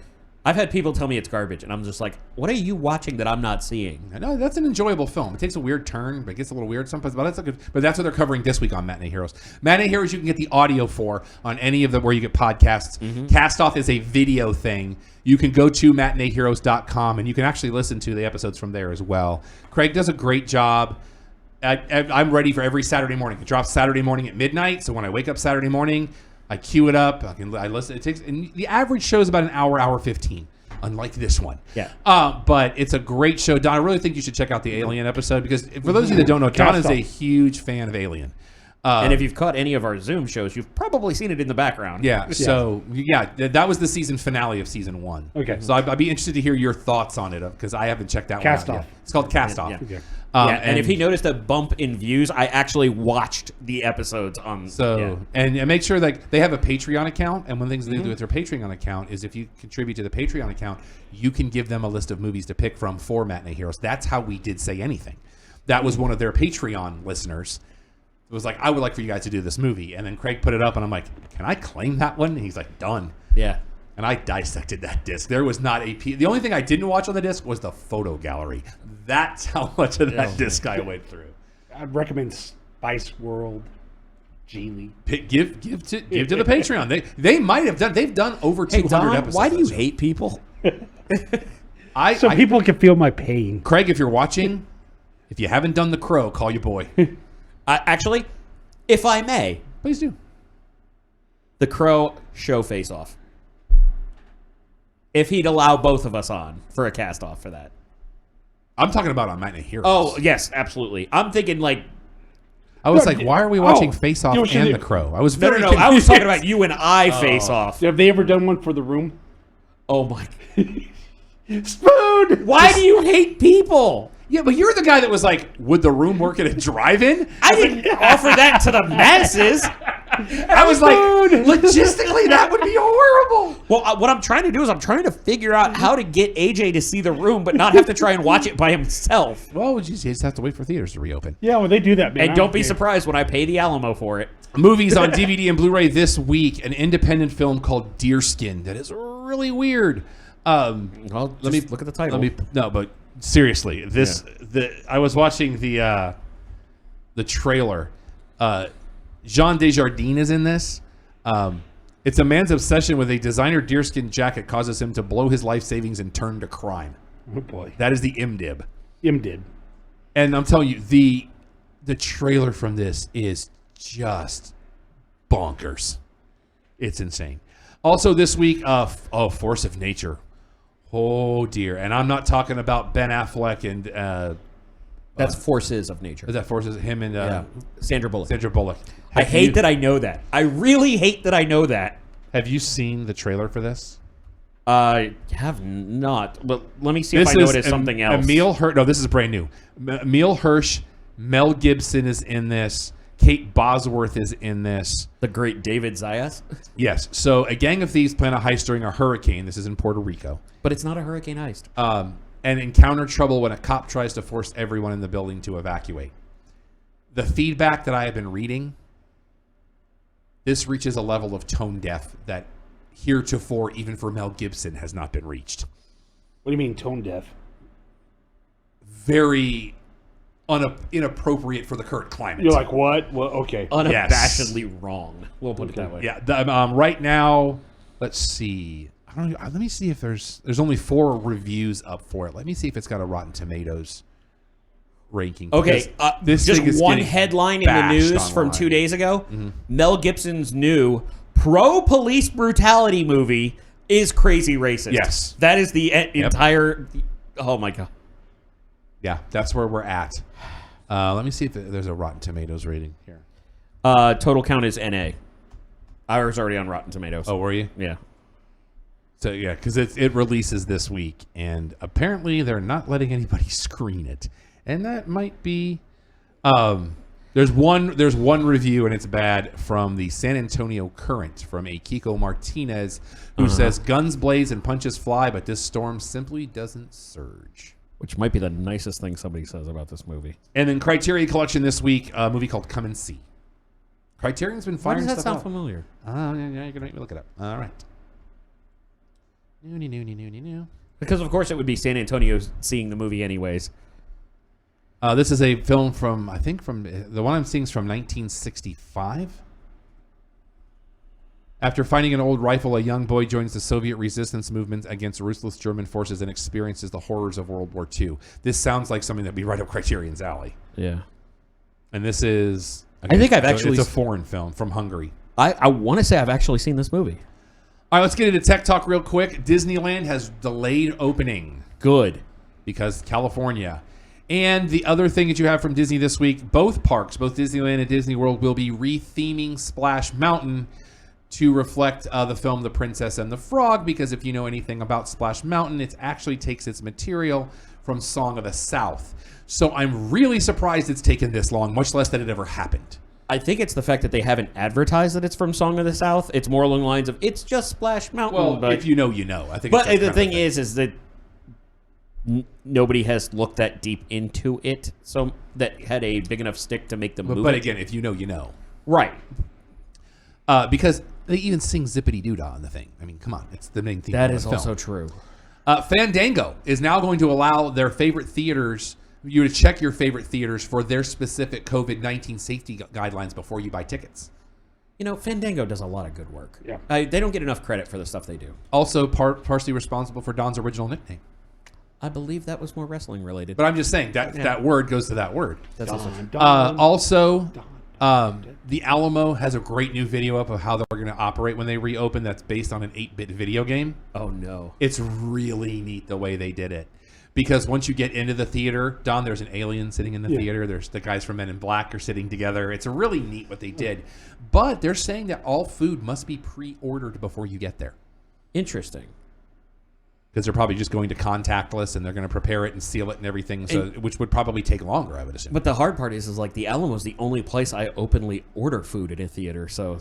I've had people tell me it's garbage, and I'm just like, what are you watching that I'm not seeing? No, that's an enjoyable film. It takes a weird turn, but it gets a little weird sometimes. But that's what they're covering this week on Matinee Heroes. Matinee Heroes, you can get the audio for on any of them where you get podcasts. Mm-hmm. Cast Off is a video thing. You can go to matineeheroes.com, and you can actually listen to the episodes from there as well. Craig does a great job. I'm ready for every Saturday morning. It drops Saturday morning at midnight, so when I wake up Saturday morning, I queue it up. I listen. And the average show is about an hour 15, unlike this one. Yeah. But it's a great show. Don, I really think you should check out the Alien episode, because for those of you that don't know, Don is a huge fan of Alien. And if you've caught any of our Zoom shows, you've probably seen it in the background. Yeah. So, that was the season finale of season 1. Okay. So I'd be interested to hear your thoughts on it, because I haven't checked that Cast one out Off. yet. It's called Cast Off. Yeah. Okay. And if he noticed a bump in views, I actually watched the episodes on. And make sure that they have a Patreon account. And one of the things they do with their Patreon account is if you contribute to the Patreon account, you can give them a list of movies to pick from for Matinee Heroes. That's how we did Say Anything. That was one of their Patreon listeners. It was like, I would like for you guys to do this movie. And then Craig put it up, and I'm like, can I claim that one? And he's like, done. Yeah. And I dissected that disc. There was not the only thing I didn't watch on the disc was the photo gallery. That's how much of that disc I went through. I'd recommend Spice World, Geely. Give to the Patreon. They might have done. They've done over 200 episodes. Why do you hate people? People can feel my pain. Craig, if you're watching, if you haven't done The Crow, call your boy. Actually, if I may, Please do. The Crow show Face Off. If he'd allow both of us on for a cast off for that. I'm talking about on Matinee Heroes. Oh, yes, absolutely. I'm thinking like... I was like, why are we watching Face Off and The Crow? I was very No. I was talking about you and I Face Off. Have they ever done one for The Room? Oh, my... Spoon! Why do you hate people? Yeah, but you're the guy that was like, would The Room work at a drive-in? I didn't offer that to the masses. I was like, logistically, that would be horrible. Well, what I'm trying to do is I'm trying to figure out how to get AJ to see The Room, but not have to try and watch it by himself. Well, you just have to wait for theaters to reopen. Yeah, well, they do that, man. And don't be surprised when I pay the Alamo for it. Movies on DVD and Blu-ray this week. An independent film called Deerskin that is really weird. Well, let me look at the title. But seriously, I was watching the trailer. Jean Desjardins is in this. It's a man's obsession with a designer deerskin jacket causes him to blow his life savings and turn to crime. Oh, boy. That is the IMDb. IMDb. And I'm telling you, the trailer from this is just bonkers. It's insane. Also this week, Force of Nature. Oh, dear. And I'm not talking about Ben Affleck and That's Forces of Nature. Is that Forces? Him and Sandra Bullock. Sandra Bullock. I hate that I know that. I really hate that I know that. Have you seen the trailer for this? I have not. But let me see if I know it as something else. This is brand new. Emil Hirsch, Mel Gibson is in this. Kate Bosworth is in this. The great David Zayas. Yes. So a gang of thieves plan a heist during a hurricane. This is in Puerto Rico. But it's not a hurricane heist. And encounter trouble when a cop tries to force everyone in the building to evacuate. The feedback that I have been reading, this reaches a level of tone deaf that heretofore, even for Mel Gibson, has not been reached. What do you mean tone deaf? Very inappropriate for the current climate. You're like, what? Well, okay. Unabashedly wrong. We'll put it that way. Yeah. Right now, let's see. Let me see if there's only 4 reviews up for it. Let me see if it's got a Rotten Tomatoes ranking. Okay, this just thing is one getting headline in the news from 2 days ago. Mel Gibson's new pro-police brutality movie is crazy racist. Yes. That is the entire... Oh, my God. Yeah, that's where we're at. Let me see if there's a Rotten Tomatoes rating here. Total count is NA. I was already on Rotten Tomatoes. Oh, were you? Yeah. So, yeah, because it releases this week, and apparently they're not letting anybody screen it. And that might be... There's one review, and it's bad, from the San Antonio Current, from a Kiko Martinez, who says, guns blaze and punches fly, but this storm simply doesn't surge. Which might be the nicest thing somebody says about this movie. And then Criterion Collection this week, a movie called Come and See. Criterion's been firing Why does that stuff sound out. familiar? Yeah, you're going to make me look it up. All right. Because, of course, it would be San Antonio seeing the movie anyways. This is a film from the one I'm seeing is from 1965. After finding an old rifle, a young boy joins the Soviet resistance movement against ruthless German forces and experiences the horrors of World War II. This sounds like something that'd be right up Criterion's alley. Yeah. And this is... I think I've actually... It's a foreign film from Hungary. I want to say I've actually seen this movie. All right, let's get into tech talk real quick. Disneyland has delayed opening. Good. Because California. And the other thing that you have from Disney this week, both parks, both Disneyland and Disney World, will be retheming Splash Mountain to reflect the film The Princess and the Frog, because if you know anything about Splash Mountain, it actually takes its material from Song of the South. So I'm really surprised it's taken this long, much less that it ever happened. I think it's the fact that they haven't advertised that it's from Song of the South. It's more along the lines of, it's just Splash Mountain. Well, but, if you know, you know. I think. But the thing is that nobody has looked that deep into it, so that had a big enough stick to make them move. But again, if you know, you know. Right. Because they even sing Zippity Doo-Dah on the thing. I mean, come on. It's the main theme That of the is film. also true. Fandango is now going to allow their favorite theaters, you to check your favorite theaters for their specific COVID-19 safety guidelines before you buy tickets. You know, Fandango does a lot of good work. Yeah. They don't get enough credit for the stuff they do. Also, partially responsible for Don's original nickname. I believe that was more wrestling related. But I'm just saying that word goes to that word. That's also also, the Alamo has a great new video up of how they're going to operate when they reopen. That's based on an 8-bit video game. Oh no! It's really neat the way they did it, because once you get into the theater, Don, there's an alien sitting in the theater. There's the guys from Men in Black are sitting together. It's really neat what they did, but they're saying that all food must be pre-ordered before you get there. Interesting. Because they're probably just going to contactless and they're going to prepare it and seal it and everything, so which would probably take longer, I would assume. But the hard part is like the Alamo is the only place I openly order food at a theater, so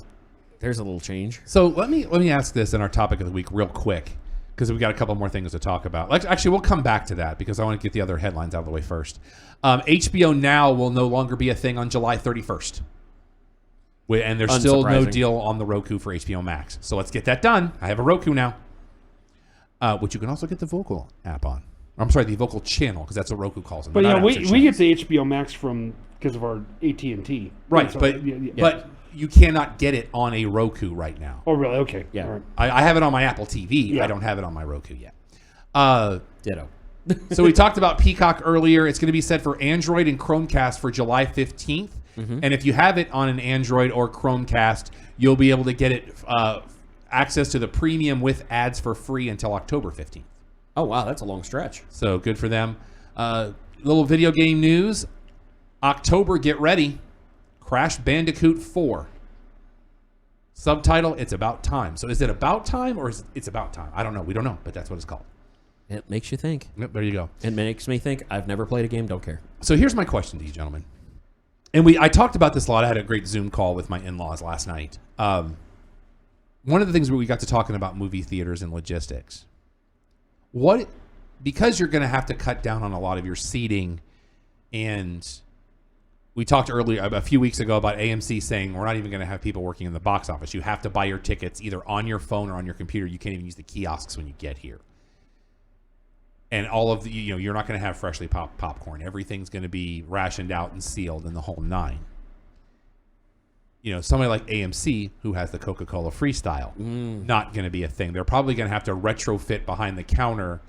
there's a little change. So let me ask this in our topic of the week real quick, because we've got a couple more things to talk about. Actually, we'll come back to that because I want to get the other headlines out of the way first. HBO Now will no longer be a thing on July 31st. And there's still no deal on the Roku for HBO Max. So let's get that done. I have a Roku now. Which you can also get the Vokal app on. I'm sorry, the Vokal channel, because that's what Roku calls them. But yeah, we get the HBO Max because of our AT&T. Right, so, but you cannot get it on a Roku right now. Oh, really? Okay. Yeah. Right. I have it on my Apple TV. Yeah. I don't have it on my Roku yet. Ditto. So we talked about Peacock earlier. It's going to be set for Android and Chromecast for July 15th. Mm-hmm. And if you have it on an Android or Chromecast, you'll be able to get it access to the premium with ads for free until October 15th. Oh, wow. That's a long stretch. So good for them. little video game news. October, get ready. Crash Bandicoot 4. Subtitle, It's About Time. So is it about time or is it's about time? I don't know. We don't know, but that's what it's called. It makes you think. Yep, there you go. It makes me think. I've never played a game. Don't care. So here's my question to you, gentlemen. And I talked about this a lot. I had a great Zoom call with my in-laws last night. One of the things where we got to talking about movie theaters and logistics. Because you're going to have to cut down on a lot of your seating, and we talked earlier a few weeks ago about AMC saying we're not even going to have people working in the box office. You have to buy your tickets either on your phone or on your computer. You can't even use the kiosks when you get here. And all of the, you're not going to have freshly popped popcorn. Everything's going to be rationed out and sealed in the whole nine. Somebody like AMC, who has the Coca-Cola Freestyle, not going to be a thing. They're probably going to have to retrofit behind the counter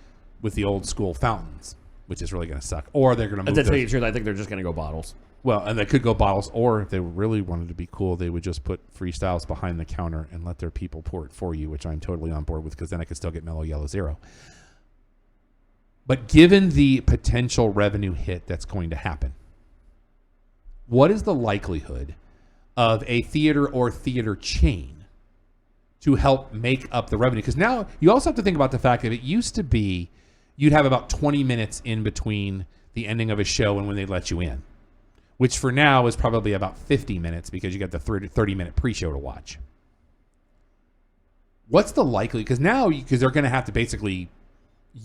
with the old school fountains, which is really going to suck. Or they're going to move. To tell you the truth, I think they're just going to go bottles. Well, and they could go bottles, or if they really wanted to be cool, they would just put Freestyles behind the counter and let their people pour it for you, which I'm totally on board with, because then I could still get Mellow Yellow Zero. But given the potential revenue hit that's going to happen, what is the likelihood of a theater or theater chain to help make up the revenue? Because now you also have to think about the fact that it used to be you'd have about 20 minutes in between the ending of a show and when they let you in, which for now is probably about 50 minutes because you got the 30-minute pre-show to watch. What's the likelihood? Because now, because they're going to have to basically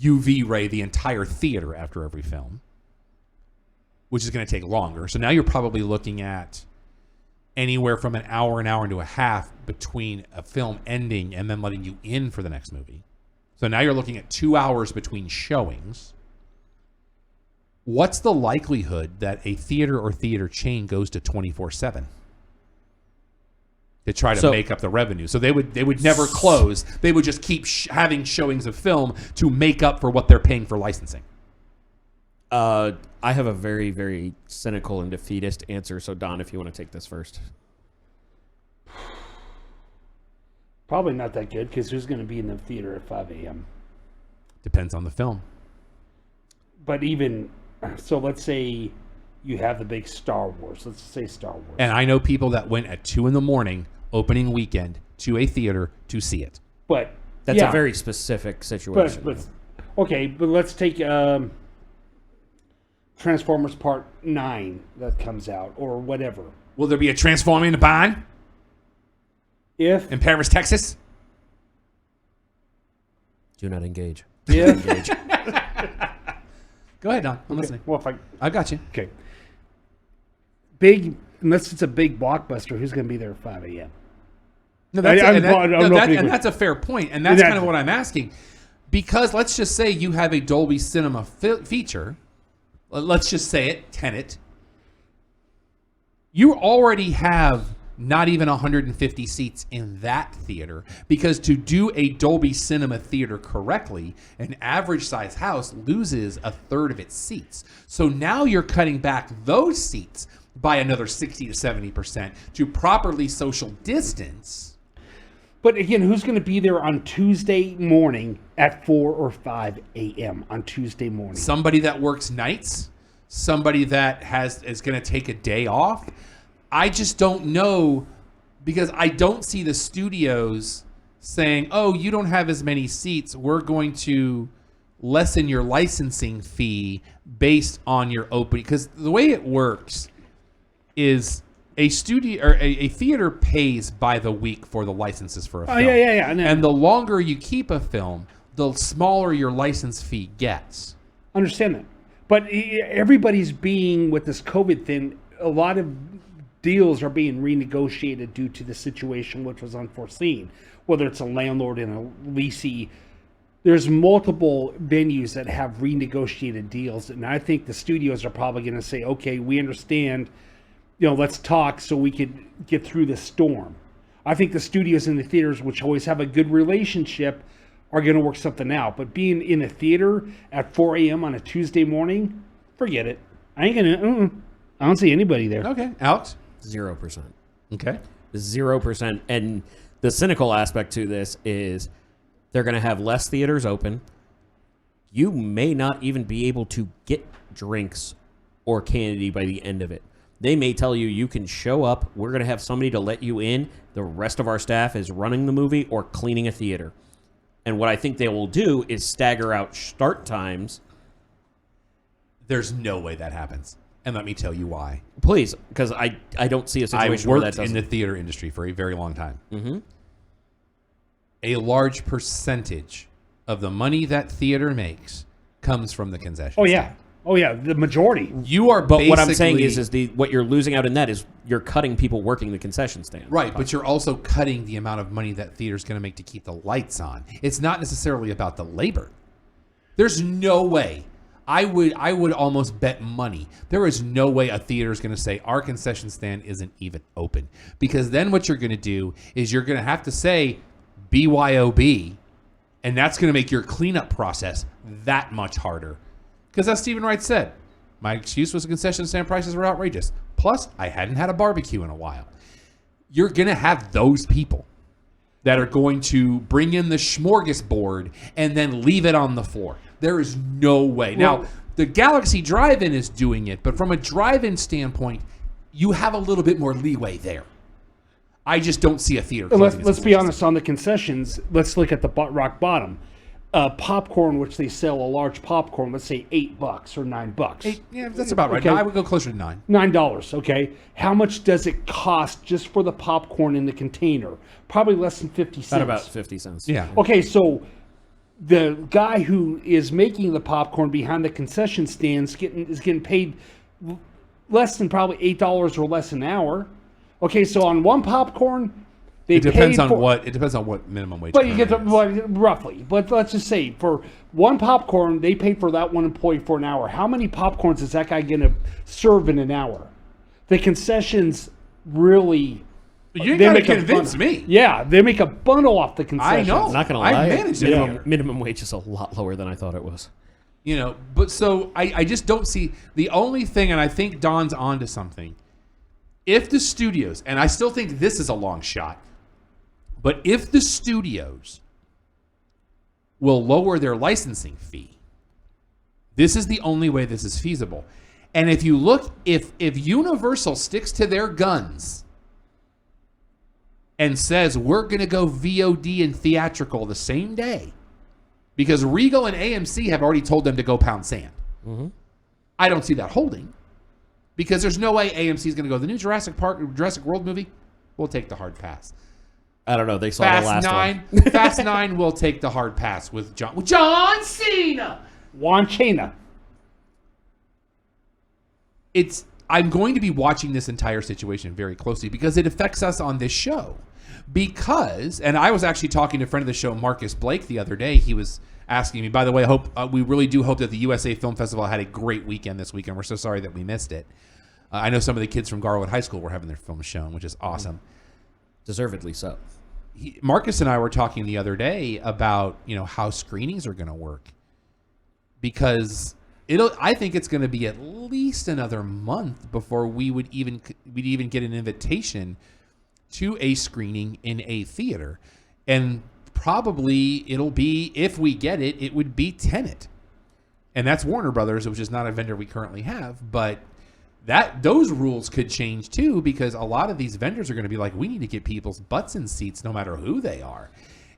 UV ray the entire theater after every film, which is going to take longer. So now you're probably looking at anywhere from an hour and a half between a film ending and then letting you in for the next movie. So now you're looking at 2 hours between showings. What's the likelihood that a theater or theater chain goes to 24/7 to try to make up the revenue? So they would never close. They would just keep having showings of film to make up for what they're paying for licensing. I have a very, very cynical and defeatist answer. So, Don, if you want to take this first. Probably not that good, because who's going to be in the theater at 5 a.m.? Depends on the film. But so let's say you have the big Star Wars. Let's say Star Wars. And I know people that went at 2 a.m, opening weekend, to a theater to see it. But that's a very specific situation. But let's take Transformers Part 9 that comes out, or whatever. Will there be a Transforming in the Barn? In Paris, Texas? Do not engage. Yeah. Go ahead, Don. I'm listening. Well, I got you. Okay. Unless it's a big blockbuster, who's going to be there at 5 a.m.? No, that's a fair point, and that's kind of what I'm asking. Because let's just say you have a Dolby Cinema feature. Let's just say it, Tenet. You already have not even 150 seats in that theater, because to do a Dolby Cinema theater correctly, an average size house loses a third of its seats. So now you're cutting back those seats by another 60 to 70% to properly social distance. But again, who's going to be there on Tuesday morning at 4 or 5 a.m. on Tuesday morning? Somebody that works nights, somebody that is going to take a day off. I just don't know, because I don't see the studios saying, oh, you don't have as many seats, we're going to lessen your licensing fee based on your opening. Because the way it works is a studio or a theater pays by the week for the licenses for a film. Yeah. And the longer you keep a film, the smaller your license fee gets. Understand that. But everybody's being, with this COVID thing, a lot of deals are being renegotiated due to the situation, which was unforeseen. Whether it's a landlord and a leasee, there's multiple venues that have renegotiated deals, and I think the studios are probably going to say, okay, we understand, let's talk so we could get through the storm. I think the studios and the theaters, which always have a good relationship, are going to work something out. But being in a theater at 4 a.m. on a Tuesday morning, forget it. I ain't going to, I don't see anybody there. Okay. Alex? 0%. Okay. 0%. And the cynical aspect to this is they're going to have less theaters open. you may not even be able to get drinks or candy by the end of it. They may tell you you can show up, we're going to have somebody to let you in, the rest of our staff is running the movie or cleaning a theater. And what I think they will do is stagger out start times. There's no way that happens. And let me tell you why. Please, because I don't see a situation I where that worked doesn't. in the theater industry for a very long time. Mm-hmm. A large percentage of the money that theater makes comes from the concession Oh stand. yeah. Oh yeah. The majority. You are But what I'm saying basically- is what you're losing out in that is you're cutting people working the concession stand. Right, but you're also cutting the amount of money that theater's going to make to keep the lights on. It's not necessarily about the labor. There's no way. I would almost bet money. There is no way a theater is going to say our concession stand isn't even open. Because then what you're going to do is you're going to have to say BYOB, and that's going to make your cleanup process that much harder. Because as Stephen Wright said, my excuse was the concession stand prices were outrageous. Plus, I hadn't had a barbecue in a while. You're going to have those people that are going to bring in the smorgasbord and then leave it on the floor. There is no way. Now, the Galaxy Drive-In is doing it, but from a drive-in standpoint, you have a little bit more leeway there. I just don't see a theater. Let's be honest on the concessions. Let's look at the rock bottom. Popcorn, which they sell a large popcorn, let's say $8 or $9. Yeah, that's about right. Okay. No, I would go closer to $9. $9, okay. How much does it cost just for the popcorn in the container? Probably less than 50 cents. About 50 cents. Yeah. Okay, so the guy who is making the popcorn behind the concession stands is getting paid less than probably $8 or less an hour. Okay, so on one popcorn, It depends on what minimum wage. But you get the currently is. roughly. But let's just say for one popcorn, they paid for that one employee for an hour. How many popcorns is that guy going to serve in an hour? The concessions really. You ain't they got to make a convince bundle. me. Yeah, they make a bundle off the concessions. I know. I'm not going to I lie. managed it. Minimum wage is a lot lower than I thought it was. You know, but so I just don't see the only thing, and I think Don's onto something. If the studios, and I still think this is a long shot, but if the studios will lower their licensing fee, this is the only way this is feasible. And if you look, if Universal sticks to their guns and says we're going to go VOD and theatrical the same day, because Regal and AMC have already told them to go pound sand. Mm-hmm. I don't see that holding, because there's no way AMC is going to go the new Jurassic World movie. We'll take the hard pass. I don't know. They saw the last one. Fast 9 will take the hard pass with John Cena. Juan Cena. I'm going to be watching this entire situation very closely because it affects us on this show. And I was actually talking to a friend of the show, Marcus Blake, the other day. He was asking me, by the way, we really do hope that the USA Film Festival had a great weekend this weekend. We're so sorry that we missed it. I know some of the kids from Garwood High School were having their film shown, which is awesome. Deservedly so. Marcus and I were talking the other day about, how screenings are going to work, because I think it's going to be at least another month before we'd even get an invitation to a screening in a theater. And probably it'll be, if we get it, it would be Tenet. And that's Warner Brothers, which is not a vendor we currently have. But those rules could change too, because a lot of these vendors are going to be like, we need to get people's butts in seats no matter who they are.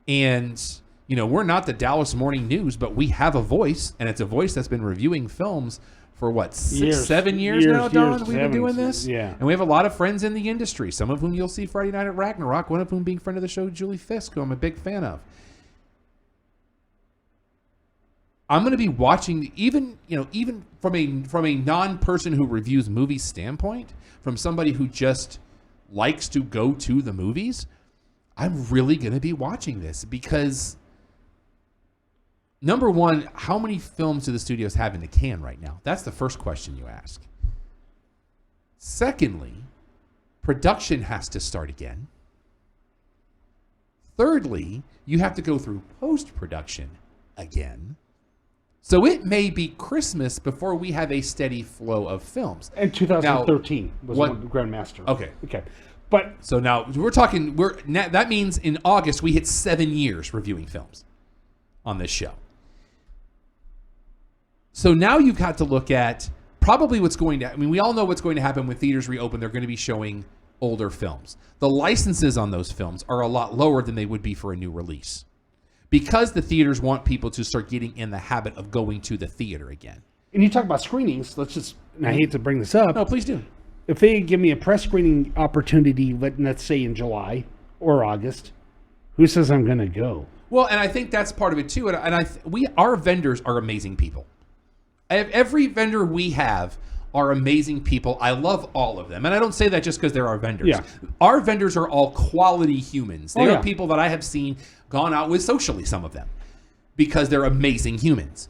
And, we're not the Dallas Morning News, but we have a voice, and it's a voice that's been reviewing films for 7 years now, Don? We've been doing this? Yeah. And we have a lot of friends in the industry, some of whom you'll see Friday night at Ragnarok, one of whom being friend of the show, Julie Fisk, who I'm a big fan of. I'm going to be watching, even from a non-person who reviews movies standpoint, from somebody who just likes to go to the movies, I'm really going to be watching this because, number one, how many films do the studios have in the can right now? That's the first question you ask. Secondly, production has to start again. Thirdly, you have to go through post-production again. So it may be Christmas before we have a steady flow of films. And 2013 was the Grandmaster. Okay. But so now that means in August we hit 7 years reviewing films on this show. So now you've got to look at probably what's going to, I mean, we all know what's going to happen when theaters reopen. They're going to be showing older films. The licenses on those films are a lot lower than they would be for a new release because the theaters want people to start getting in the habit of going to the theater again. And you talk about screenings. And I hate to bring this up. No, please do. If they give me a press screening opportunity, let's say in July or August, who says I'm going to go? Well, and I think that's part of it too. And our vendors are amazing people. Every vendor we have are amazing people. I love all of them. And I don't say that just because they're our vendors. Yeah. Our vendors are all quality humans. They Oh, are yeah. people that I have seen gone out with socially, some of them, because they're amazing humans.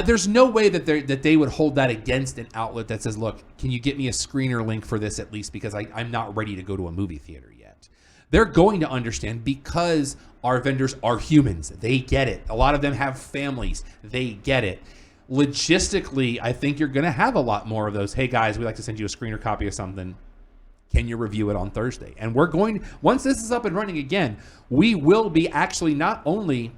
There's no way that they would hold that against an outlet that says, look, can you get me a screener link for this at least because I'm not ready to go to a movie theater yet. They're going to understand because our vendors are humans. They get it. A lot of them have families. They get it. Logistically, I think you're going to have a lot more of those. Hey, guys, we'd like to send you a screener copy of something. Can you review it on Thursday? And once this is up and running again, we will be actually not only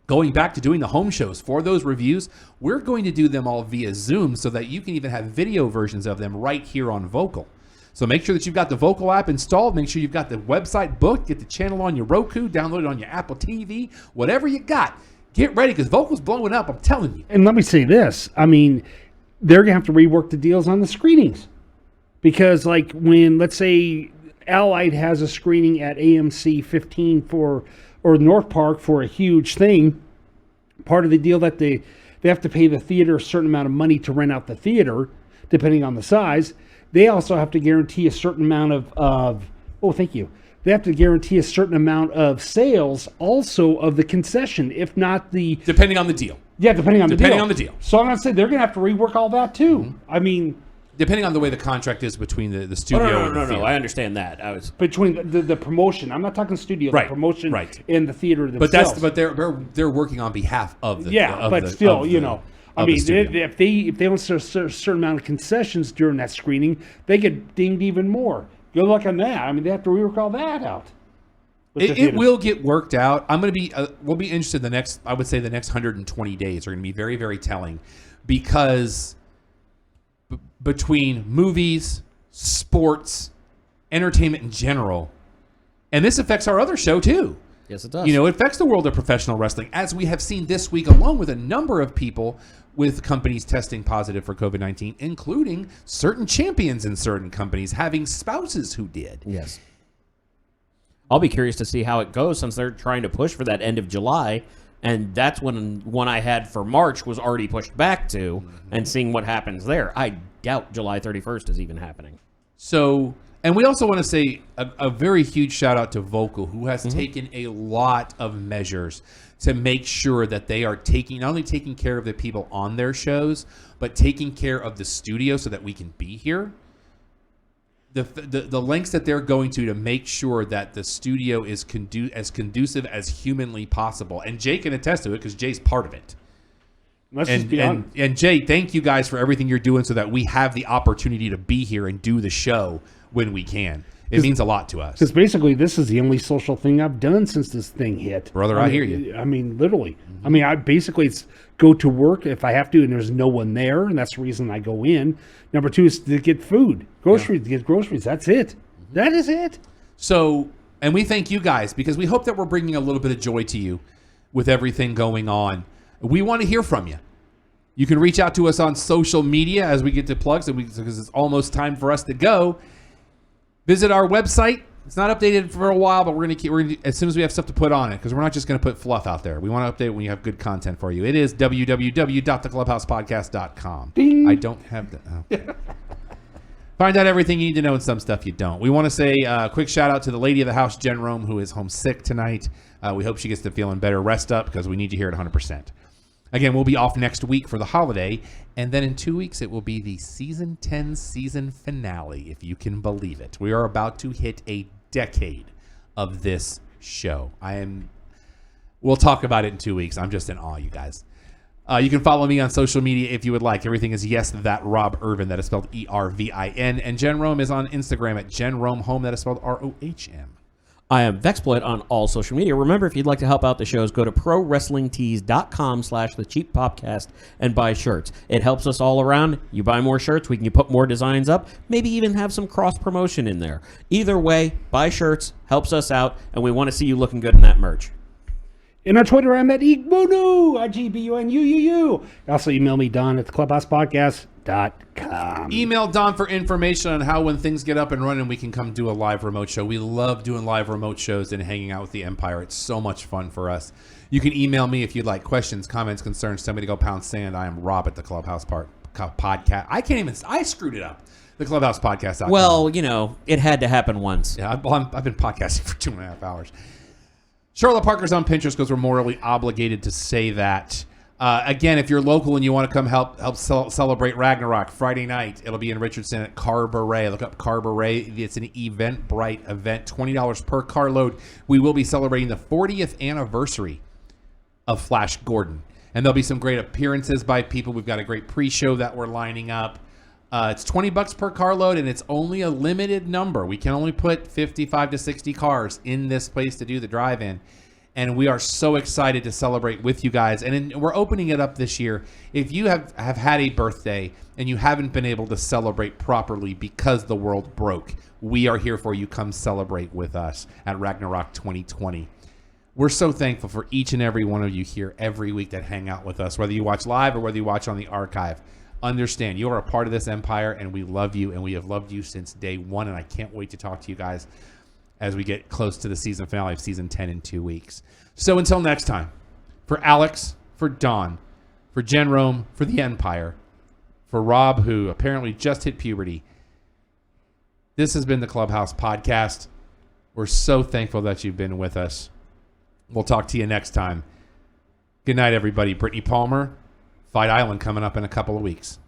going back to doing the home shows for those reviews, we're going to do them all via Zoom so that you can even have video versions of them right here on Vokal. So make sure that you've got the Vokal app installed. Make sure you've got the website booked. Get the channel on your Roku. Download it on your Apple TV. Whatever you got, get ready because Vokal's blowing up. I'm telling you. And let me say this. I mean, they're going to have to rework the deals on the screenings. Because like when, let's say, Allied has a screening at AMC 15 or North Park for a huge thing, part of the deal that they have to pay the theater a certain amount of money to rent out the theater, depending on the size. They also have to guarantee a certain amount They have to guarantee a certain amount of sales also of the concession, if not the... Depending on the deal. Yeah, depending on the deal. So I'm going to say they're going to have to rework all that too. Mm-hmm. I mean... Depending on the way the contract is between the studio and the theater. No. I understand that. Between the promotion. I'm not talking studio. Right, The promotion right. and the theater themselves. But they're working on behalf of the I mean, if they don't sell a certain amount of concessions during that screening, they get dinged even more. Good luck on that. I mean, they have to rework all that out. It will get worked out. We'll be interested the next 120 days are going to be very, very telling because between movies, sports, entertainment in general, and this affects our other show too. Yes, it does. It affects the world of professional wrestling, as we have seen this week alone with a number of people with companies testing positive for COVID-19, including certain champions in certain companies having spouses who did. Yes. I'll be curious to see how it goes since they're trying to push for that end of July. And that's when one I had for March was already pushed back to, and seeing what happens there. I doubt July 31st is even happening. So, and we also want to say a very huge shout out to Vokal, who has taken a lot of measures to make sure that they are not only taking care of the people on their shows, but taking care of the studio so that we can be here. The lengths that they're going to make sure that the studio is as conducive as humanly possible. And Jay can attest to it because Jay's part of it. And Jay, thank you guys for everything you're doing so that we have the opportunity to be here and do the show when we can. It means a lot to us. Because basically, this is the only social thing I've done since this thing hit. Brother, I hear you. I mean, literally. I mean, it's go to work if I have to and there's no one there, and that's the reason I go in. Number two is to get food, groceries, to get groceries. That's it. That is it. So, and we thank you guys because we hope that we're bringing a little bit of joy to you with everything going on. We want to hear from you. You can reach out to us on social media as we get to plugs, because it's almost time for us to go. Visit our website. It's not updated for a while, but we're gonna as soon as we have stuff to put on it, because we're not just gonna put fluff out there. We want to update it when you have good content for you. It is www.theclubhousepodcast.com. Ding. I don't have that. Oh. Find out everything you need to know and some stuff you don't. We want to say a quick shout out to the lady of the house, Jenn Rohm, who is homesick tonight. We hope she gets to feeling better. Rest up because we need you here at 100%. Again, we'll be off next week for the holiday, and then in 2 weeks it will be the season 10 season finale, if you can believe it. We are about to hit a decade of this show. We'll talk about it in 2 weeks. I'm just in awe, you guys. You can follow me on social media if you would like. Everything is yes, that Rob Irvin. That is spelled ERVIN. And Jenn Rohm is on Instagram at Jenn Rohm Home. That is spelled ROHM. I am Vexploit on all social media. Remember, if you'd like to help out the shows, go to prowrestlingtees.com/thecheappopcast and buy shirts. It helps us all around. You buy more shirts, we can put more designs up, maybe even have some cross promotion in there. Either way, buy shirts, helps us out, and we want to see you looking good in that merch. And on Twitter, I'm at Igbunu, IGBUNUUU. Also, email me, Don, at theclubhousepodcast.com. Email Don for information on how, when things get up and running, we can come do a live remote show. We love doing live remote shows and hanging out with the Empire. It's so much fun for us. You can email me if you'd like questions, comments, concerns. Tell me to go pound sand. I am Rob at the Clubhouse Podcast. I screwed it up. The Clubhouse Podcast. Well, it had to happen once. Yeah, I've been podcasting for 2.5 hours. Charlotte Parker's on Pinterest because we're morally obligated to say that. Again, if you're local and you want to come help celebrate Ragnarok Friday night, it'll be in Richardson at Carburet. Look up Carburet. It's an Eventbrite event, $20 per carload. We will be celebrating the 40th anniversary of Flash Gordon. And there'll be some great appearances by people. We've got a great pre-show that we're lining up. It's $20 per carload, and it's only a limited number. We can only put 55 to 60 cars in this place to do the drive-in. And we are so excited to celebrate with you guys. And we're opening it up this year. If you have had a birthday and you haven't been able to celebrate properly because the world broke, we are here for you. Come celebrate with us at Ragnarok 2020. We're so thankful for each and every one of you here every week that hang out with us, whether you watch live or whether you watch on the archive. Understand, you are a part of this empire, and we love you, and we have loved you since day one, and I can't wait to talk to you guys as we get close to the season finale of season 10 in 2 weeks. So until next time, for Alex, for Don, for Jenn Rohm, for the Empire, for Rob, who apparently just hit puberty, this has been the Clubhouse Podcast. We're so thankful that you've been with us. We'll talk to you next time. Good night, everybody. Brittany Palmer, Fight Island coming up in a couple of weeks.